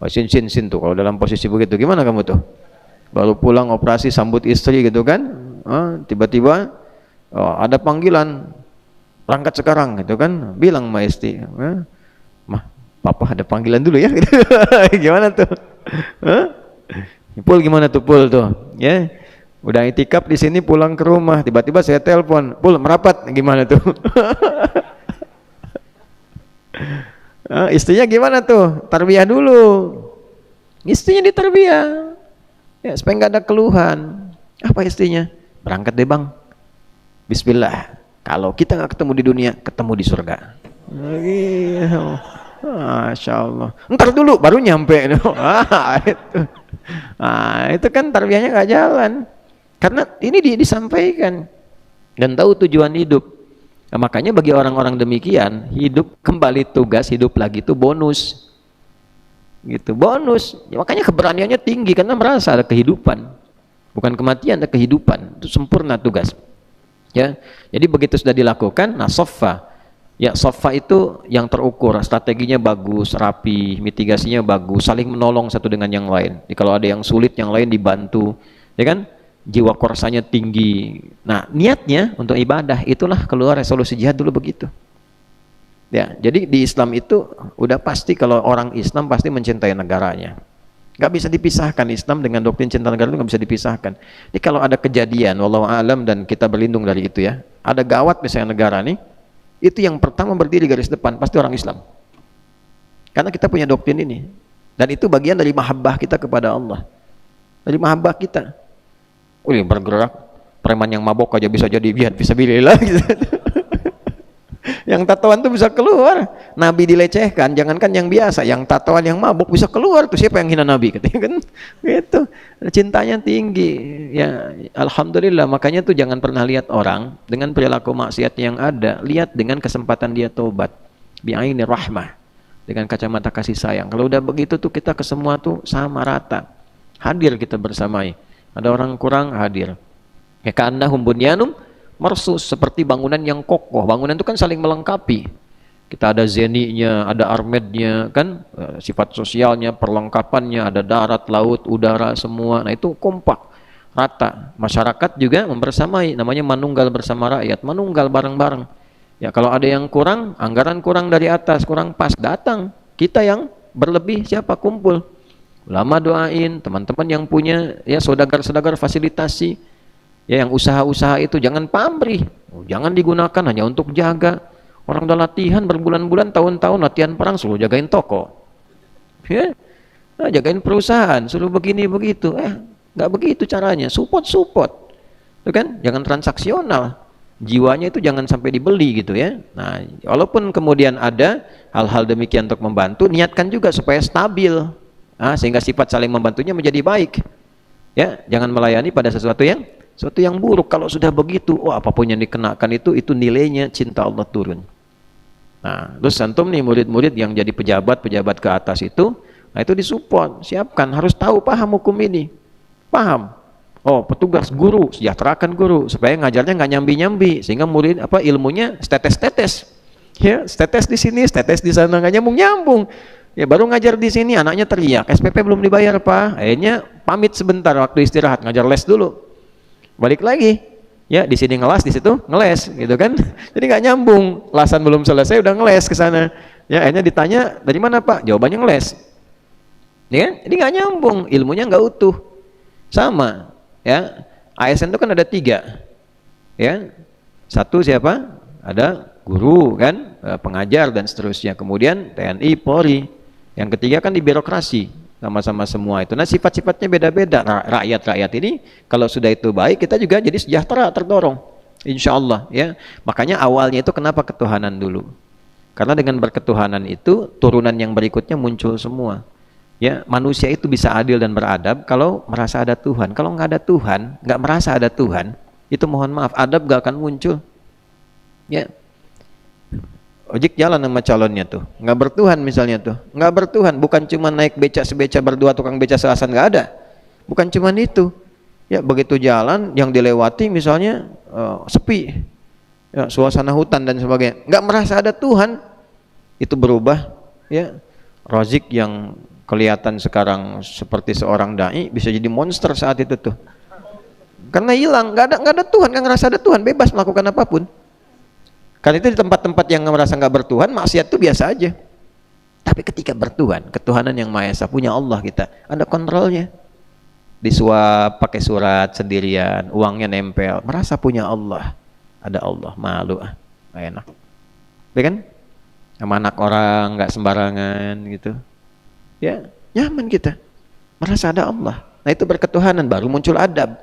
Sin tuh kalau dalam posisi begitu, gimana kamu tuh? Baru pulang operasi, sambut istri gitu kan, tiba-tiba ada panggilan, berangkat sekarang gitu kan, bilang sama istri, mah, papa ada panggilan dulu ya. Gimana tuh? Pul gimana tuh Pul tuh? Ya, udah itikaf di sini, pulang ke rumah, tiba-tiba saya telepon, Pul merapat, gimana tuh? Istrinya gimana tuh? Tarbiyah dulu. Istrinya ditarbiyah, ya, supaya nggak ada keluhan. Apa istrinya? Berangkat deh bang. Bismillah. Kalau kita nggak ketemu di dunia, ketemu di surga. Masya Allah. Ntar dulu baru nyampe. Itu. Itu kan tarbiyahnya nggak jalan. Karena ini disampaikan dan tahu tujuan hidup. Nah, makanya bagi orang-orang demikian, hidup kembali tugas, hidup lagi itu bonus. Gitu, bonus. Ya, makanya keberaniannya tinggi karena merasa ada kehidupan. Bukan kematian, ada kehidupan. Itu sempurna tugas. Ya. Jadi begitu sudah dilakukan, nah soffa. Ya, soffa itu yang terukur, strateginya bagus, rapi, mitigasinya bagus, saling menolong satu dengan yang lain. Jadi kalau ada yang sulit, yang lain dibantu, ya kan? Jiwa korsanya tinggi. Nah, niatnya untuk ibadah, itulah keluar resolusi jihad dulu begitu. Ya, jadi di Islam itu udah pasti kalau orang Islam pasti mencintai negaranya. Gak bisa dipisahkan Islam dengan doktrin cinta negara itu gak bisa dipisahkan. Jadi kalau ada kejadian, wallahu alam dan kita berlindung dari itu ya, ada gawat misalnya negara nih, itu yang pertama berdiri garis depan pasti orang Islam. Karena kita punya doktrin ini. Dan itu bagian dari mahabbah kita kepada Allah. Dari mahabbah kita. Bergerak, preman yang mabok aja bisa jadi jihad fisabilillah gitu. Yang tatoan tuh bisa keluar. Nabi dilecehkan, jangankan yang biasa, yang tatoan yang mabok bisa keluar tuh, siapa yang hina Nabi katanya kan? Gitu. Cintanya tinggi. Ya, alhamdulillah, makanya tuh jangan pernah lihat orang dengan perilaku maksiat yang ada, lihat dengan kesempatan dia tobat. Bi'aini rahmah. Dengan kacamata kasih sayang. Kalau udah begitu tuh kita ke semua tuh sama rata. Hadir kita bersamai. Ada orang kurang, hadir. Ya ka'annahum bunyanum marsus, seperti bangunan yang kokoh. Bangunan itu kan saling melengkapi. Kita ada zeninya, ada armednya, kan sifat sosialnya, perlengkapannya, ada darat, laut, udara, semua. Nah itu kompak, rata. Masyarakat juga membersamai, namanya manunggal bersama rakyat, manunggal bareng-bareng. Ya kalau ada yang kurang, anggaran kurang dari atas, kurang pas, datang. Kita yang berlebih siapa? Kumpul. Ulama doain, teman-teman yang punya ya saudagar-saudagar fasilitasi. Ya yang usaha-usaha itu jangan pamrih, jangan digunakan hanya untuk jaga. Orang udah latihan berbulan-bulan, tahun-tahun latihan perang, suruh jagain toko, ya, nah, jagain perusahaan, suruh begini begitu. Nggak begitu caranya. Support, itu kan? Jangan transaksional. Jiwanya itu jangan sampai dibeli gitu ya. Nah, walaupun kemudian ada hal-hal demikian untuk membantu, niatkan juga supaya stabil, sehingga sifat saling membantunya menjadi baik. Ya, jangan melayani pada sesuatu yang buruk. Kalau sudah begitu, apapun yang dikenakan itu nilainya cinta Allah turun. Nah, terus antum nih murid-murid yang jadi pejabat ke atas itu, nah itu disupport, siapkan, harus tahu, paham hukum ini, paham. Petugas guru, sejahterakan guru supaya ngajarnya nggak nyambi-nyambi, sehingga murid ilmunya tetes-tetes. Ya, tetes di sini, tetes di sana, nggak nyambung. Ya baru ngajar di sini, anaknya teriak, SPP belum dibayar Pak. Akhirnya pamit sebentar, waktu istirahat ngajar les dulu. Balik lagi, ya di sini ngelas, di situ ngeles, gitu kan? Jadi nggak nyambung, lasan belum selesai udah ngeles ke sana. Ya akhirnya ditanya dari mana Pak? Jawabannya ngeles. Ya, jadi nggak nyambung, ilmunya nggak utuh. Sama, ya. ASN itu kan ada 3, ya. Satu siapa? Ada guru kan, pengajar dan seterusnya. Kemudian TNI, Polri. Yang ketiga kan di birokrasi. Sama-sama semua itu. Nah sifat-sifatnya beda-beda. Rakyat-rakyat ini kalau sudah itu baik, kita juga jadi sejahtera, terdorong, insya Allah ya. Makanya awalnya itu kenapa ketuhanan dulu, karena dengan berketuhanan itu turunan yang berikutnya muncul semua ya. Manusia itu bisa adil dan beradab kalau merasa ada Tuhan. Kalau nggak ada Tuhan, nggak merasa ada Tuhan, itu mohon maaf, adab gak akan muncul ya. Ojek jalan sama calonnya tuh, nggak bertuhan misalnya tuh, nggak bertuhan, bukan cuma naik beca sebeca berdua, tukang beca seasan, nggak ada, bukan cuma itu ya. Begitu jalan yang dilewati misalnya sepi ya, suasana hutan dan sebagainya, nggak merasa ada Tuhan, itu berubah ya. Razik yang kelihatan sekarang seperti seorang dai bisa jadi monster saat itu tuh, karena hilang, nggak ada Tuhan, nggak ngerasa ada Tuhan, bebas melakukan apapun. Karena itu di tempat-tempat yang merasa nggak bertuhan, maksiat itu biasa aja. Tapi ketika bertuhan, ketuhanan yang Maha Esa, punya Allah, kita ada kontrolnya. Disuap pakai surat sendirian, uangnya nempel, merasa punya Allah, ada Allah, malu nggak enak, ya kan? Sama anak orang nggak sembarangan gitu, ya nyaman kita, merasa ada Allah. Nah itu berketuhanan, baru muncul adab.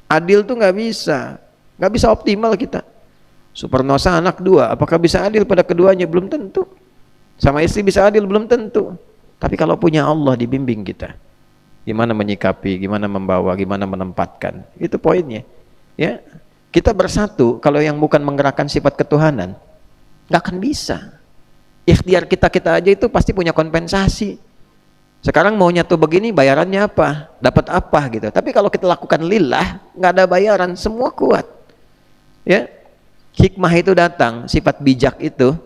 Adil tuh nggak bisa optimal kita. Supernosa anak 2, apakah bisa adil pada keduanya? Belum tentu. Sama istri bisa adil belum tentu. Tapi kalau punya Allah dibimbing kita. Gimana menyikapi, gimana membawa, gimana menempatkan. Itu poinnya. Ya. Kita bersatu kalau yang bukan menggerakkan sifat ketuhanan, nggak akan bisa. Ikhtiar kita aja itu pasti punya kompensasi. Sekarang mau nyatu begini, bayarannya apa? Dapat apa gitu. Tapi kalau kita lakukan lillah, nggak ada bayaran, semua kuat. Ya, hikmah itu datang, sifat bijak itu.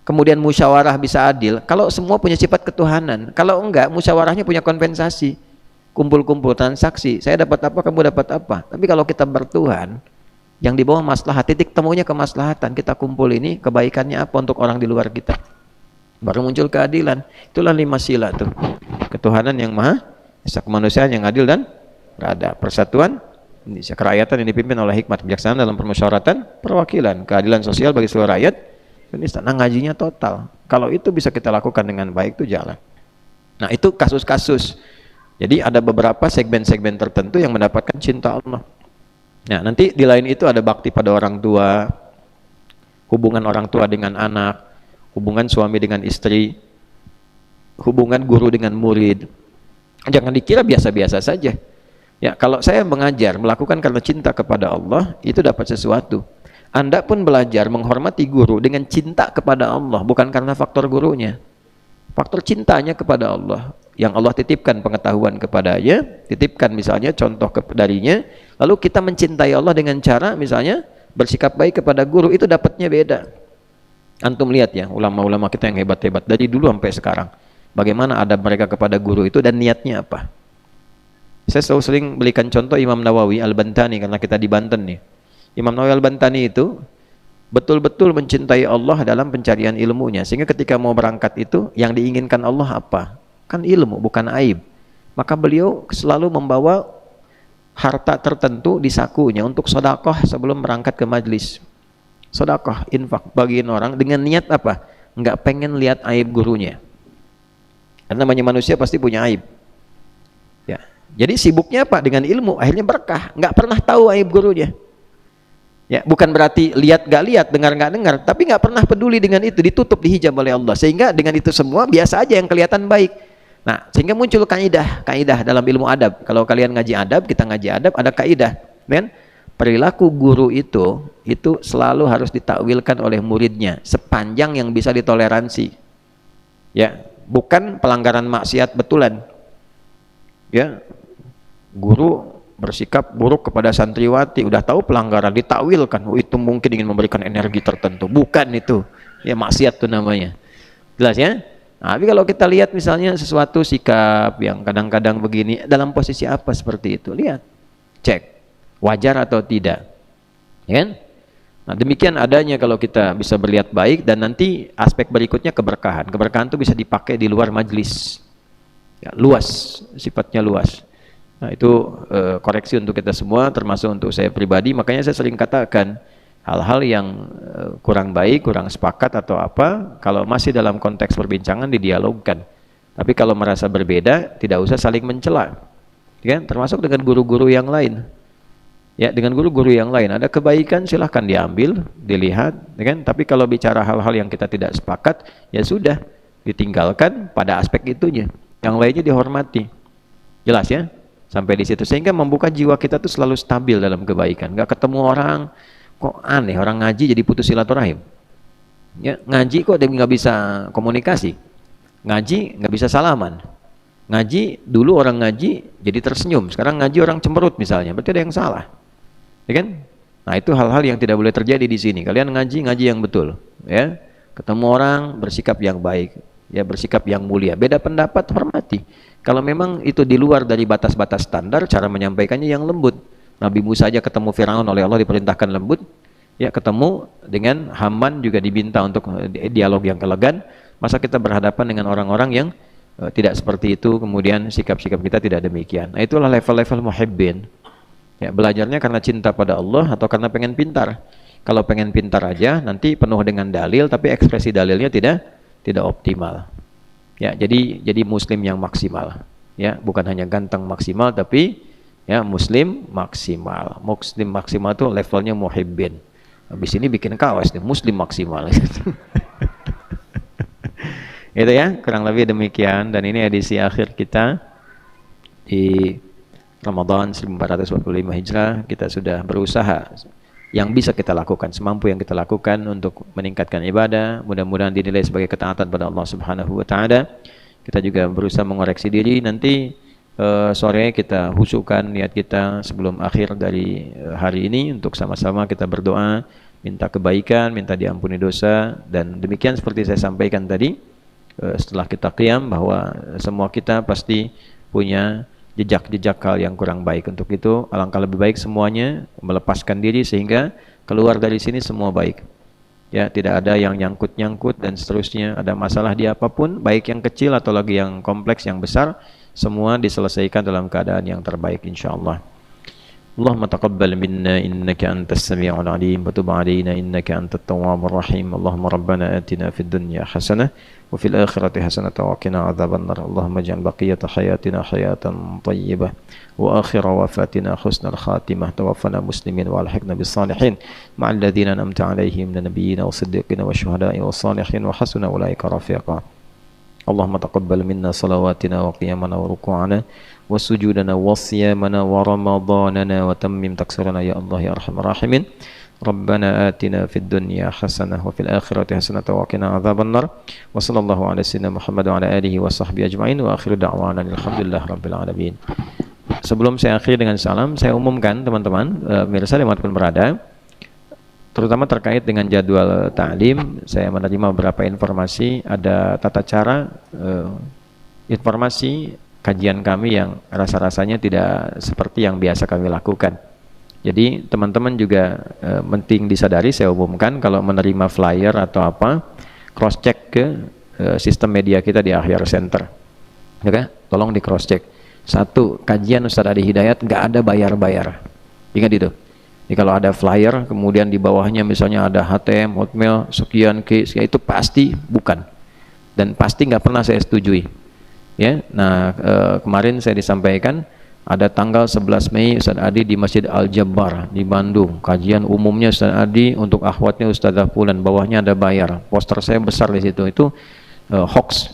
Kemudian musyawarah bisa adil. Kalau semua punya sifat ketuhanan, kalau enggak, musyawarahnya punya kompensasi. Kumpul-kumpul transaksi, saya dapat apa, kamu dapat apa. Tapi kalau kita bertuhan, yang di bawah maslahat, titik temunya kemaslahatan, kita kumpul ini, kebaikannya apa untuk orang di luar kita. Baru muncul keadilan. Itulah 5 sila tuh. Ketuhanan yang maha esa, kemanusiaan yang adil dan berada, persatuan Indonesia, kerakyatan yang dipimpin oleh hikmat kebijaksanaan dalam permusyawaratan, perwakilan, keadilan sosial bagi seluruh rakyat Indonesia. Nah, ngajinya total. Kalau itu bisa kita lakukan dengan baik, itu jalan. Nah, itu kasus-kasus. Jadi ada beberapa segmen-segmen tertentu yang mendapatkan cinta Allah. Nah, nanti di lain itu ada bakti pada orang tua, hubungan orang tua dengan anak, hubungan suami dengan istri, hubungan guru dengan murid. Jangan dikira biasa-biasa saja. Ya, kalau saya mengajar, melakukan karena cinta kepada Allah, itu dapat sesuatu. Anda pun belajar menghormati guru dengan cinta kepada Allah, bukan karena faktor gurunya. Faktor cintanya kepada Allah. Yang Allah titipkan pengetahuan kepadanya, titipkan misalnya contoh darinya, lalu kita mencintai Allah dengan cara misalnya bersikap baik kepada guru, itu dapatnya beda. Antum lihat ya, ulama-ulama kita yang hebat-hebat dari dulu sampai sekarang, bagaimana adab mereka kepada guru itu dan niatnya apa. Saya selalu sering berikan contoh Imam Nawawi Al-Bantani, karena kita di Banten nih. Imam Nawawi Al-Bantani itu betul-betul mencintai Allah dalam pencarian ilmunya, sehingga ketika mau berangkat itu yang diinginkan Allah apa? Kan ilmu, bukan aib. Maka beliau selalu membawa harta tertentu di sakunya untuk sedekah sebelum berangkat ke majlis. Sedekah, infak, bagiin orang dengan niat apa? Enggak pengen lihat aib gurunya. Karena namanya manusia pasti punya aib. Ya. Jadi sibuknya apa? Dengan ilmu, akhirnya berkah. Enggak pernah tahu aib gurunya. Ya, bukan berarti lihat gak lihat, dengar gak dengar, tapi nggak pernah peduli dengan itu, ditutup, dihijab oleh Allah, sehingga dengan itu semua biasa aja yang kelihatan baik. Nah, sehingga muncul kaidah dalam ilmu adab. Kalau kalian ngaji adab, kita ngaji adab, ada kaidah, kan? Perilaku guru itu selalu harus ditakwilkan oleh muridnya sepanjang yang bisa ditoleransi. Ya, bukan pelanggaran maksiat betulan. Ya, guru bersikap buruk kepada santriwati, udah tahu pelanggaran, ditakwilkan, oh, itu mungkin ingin memberikan energi tertentu, bukan itu, ya maksiat itu namanya. Jelas ya? Nah, tapi kalau kita lihat misalnya sesuatu sikap yang kadang-kadang begini, dalam posisi apa seperti itu, lihat, cek, wajar atau tidak, ya kan? Nah, demikian adanya kalau kita bisa berlihat baik, dan nanti aspek berikutnya keberkahan. Keberkahan itu bisa dipakai di luar majlis, ya, luas, sifatnya luas. Nah, itu koreksi untuk kita semua, termasuk untuk saya pribadi. Makanya saya sering katakan hal-hal yang kurang baik, kurang sepakat atau apa, kalau masih dalam konteks perbincangan didialogkan. Tapi kalau merasa berbeda, tidak usah saling mencela, ya, termasuk dengan guru-guru yang lain. Ya, dengan guru-guru yang lain ada kebaikan, silahkan diambil, dilihat, ya kan? Tapi kalau bicara hal-hal yang kita tidak sepakat, ya sudah, ditinggalkan pada aspek itunya. Yang lainnya dihormati. Jelas ya? Sampai di situ, sehingga membuka jiwa kita tuh selalu stabil dalam kebaikan. Nggak ketemu orang, kok aneh, orang ngaji jadi putus silaturahim. Ya, ngaji kok dia nggak bisa komunikasi, ngaji nggak bisa salaman, ngaji dulu orang ngaji jadi tersenyum, sekarang ngaji orang cemberut misalnya, berarti ada yang salah, ya kan? Nah, itu hal-hal yang tidak boleh terjadi di sini. Kalian ngaji yang betul, ya. Ketemu orang bersikap yang baik, ya, bersikap yang mulia. Beda pendapat hormati. Kalau memang itu di luar dari batas-batas standar, cara menyampaikannya yang lembut. Nabi Musa aja ketemu Firaun oleh Allah diperintahkan lembut. Ya, ketemu dengan Haman juga diminta untuk dialog yang elegan. Masa kita berhadapan dengan orang-orang yang tidak seperti itu, kemudian sikap-sikap kita tidak demikian. Nah, itulah level-level muhibbin. Ya, belajarnya karena cinta pada Allah atau karena pengen pintar. Kalau pengen pintar aja, nanti penuh dengan dalil, tapi ekspresi dalilnya tidak optimal. Ya, jadi muslim yang maksimal, ya, bukan hanya ganteng maksimal, tapi ya muslim maksimal. Muslim maksimal itu levelnya muhibbin. Habis ini bikin kaos nih, muslim maksimal. Itu ya, kurang lebih demikian. Dan ini edisi akhir kita di Ramadan 1445 Hijrah. Kita sudah berusaha yang bisa kita lakukan, semampu yang kita lakukan untuk meningkatkan ibadah. Mudah-mudahan dinilai sebagai ketaatan pada Allah Subhanahu wa taala. Kita juga berusaha mengoreksi diri. Nanti sore kita husukan niat kita sebelum akhir dari hari ini untuk sama-sama kita berdoa, minta kebaikan, minta diampuni dosa. Dan demikian seperti saya sampaikan tadi, setelah kita qiyam, bahwa semua kita pasti punya jejak-jejak hal yang kurang baik. Untuk itu alangkah lebih baik semuanya melepaskan diri sehingga keluar dari sini semua baik. Ya, tidak ada yang nyangkut-nyangkut dan seterusnya. Ada masalah di apapun, baik yang kecil atau lagi yang kompleks, yang besar, semua diselesaikan dalam keadaan yang terbaik insyaallah. Allahumma taqabbal minna innaka antas sami'ul 'alim wa tub 'alaina innaka antat tawwabur rahim. Allahumma rabbana atina fid dunya hasanah wa fil akhirati hasanah wa qina adzabannar. Allahumma ij'al baqiyata hayatina hayatan thayyibah wa akhira wafatina husnal khatimah. Tawaffana muslimin wa alhiqna bis salihin ma'al ladzina an'amta 'alaihim minan nabiyyin wa siddiqin wa syuhada'i was salihin wa hasuna ulaika rafiqa. Allahumma taqabbal minna salawatina wa qiyamana wa ruku'ana wa sujudana wa siyamana wa ramadanana wa tammim taksirana ya Allah ya arhamar rahimin. Rabbana atina fid dunya hasanah wa fil akhirati hasanah wa qina adzabannar. Wa sallallahu ala sayyidina Muhammad wa ala alihi wa sahbihi ajma'in wa akhiru da'wana alhamdulillahi rabbil alamin. Sebelum saya akhiri dengan salam, saya umumkan teman-teman pemirsa dimanapun berada, terutama terkait dengan jadwal ta'lim. Saya menerima beberapa informasi, ada tata cara informasi kajian kami yang rasa-rasanya tidak seperti yang biasa kami lakukan. Jadi teman-teman juga penting disadari, saya umumkan kalau menerima flyer atau apa, cross check ke sistem media kita di Akhyar Center. Oke, tolong di cross check. Satu, kajian Ustaz Adi Hidayat nggak ada bayar-bayar. Ingat itu. Jadi kalau ada flyer, kemudian di bawahnya misalnya ada HTM, Hotmail, sekian, itu pasti bukan. Dan pasti nggak pernah saya setujui. Ya, nah kemarin saya disampaikan ada tanggal 11 Mei Ustaz Adi di Masjid Al-Jabbar di Bandung. Kajian umumnya Ustaz Adi untuk akhwatnya Ustazah Fulan, bawahnya ada bayar. Poster saya besar di situ, itu hoax.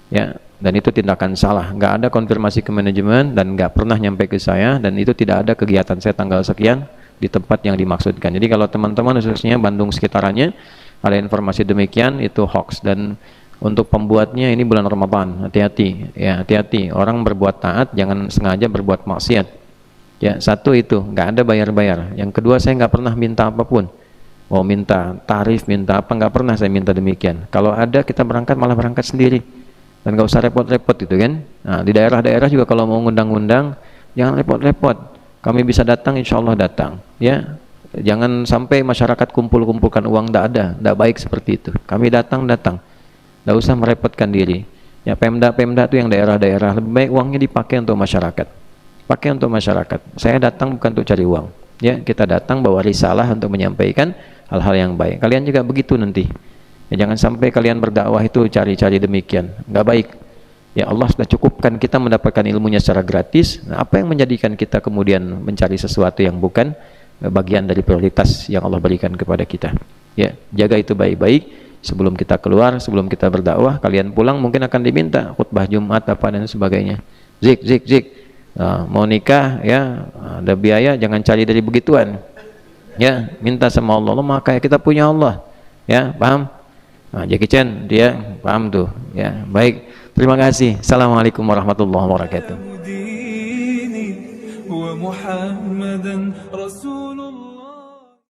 Ya, dan itu tindakan salah. Nggak ada konfirmasi ke manajemen dan nggak pernah nyampe ke saya, dan itu tidak ada kegiatan saya tanggal sekian di tempat yang dimaksudkan. Jadi kalau teman-teman khususnya Bandung sekitarannya ada informasi demikian, itu hoax. Dan untuk pembuatnya ini bulan Ramadan, hati-hati ya, hati-hati. Orang berbuat taat jangan sengaja berbuat maksiat. Ya, satu itu nggak ada bayar-bayar. Yang kedua, saya nggak pernah minta apapun. Mau minta tarif, minta apa, nggak pernah saya minta demikian. Kalau ada kita berangkat malah berangkat sendiri dan nggak usah repot-repot gitu kan. Nah, di daerah-daerah juga kalau mau ngundang-undang jangan repot-repot. Kami bisa datang, insya Allah datang. Ya, jangan sampai masyarakat kumpul-kumpulkan uang, tidak baik seperti itu. Kami datang, tidak usah merepotkan diri. Ya, Pemda itu yang daerah-daerah lebih baik uangnya dipakai untuk masyarakat. Pakai untuk masyarakat. Saya datang bukan untuk cari uang. Ya, kita datang bawa risalah untuk menyampaikan hal-hal yang baik. Kalian juga begitu nanti. Ya, jangan sampai kalian berdakwah itu cari-cari demikian, nggak baik. Ya, Allah sudah cukupkan kita mendapatkan ilmunya secara gratis. Nah, apa yang menjadikan kita kemudian mencari sesuatu yang bukan bagian dari prioritas yang Allah berikan kepada kita? Ya, jaga itu baik-baik sebelum kita keluar, sebelum kita berdakwah. Kalian pulang mungkin akan diminta khutbah Jumat apa dan sebagainya. Zik. Nah, mau nikah ya ada biaya, jangan cari dari begituan. Ya, minta sama Allah. Allah maka kita punya Allah. Ya, paham? Nah, Jackie Chan dia paham tuh. Ya, baik. Terima kasih. Assalamualaikum warahmatullahi wabarakatuh.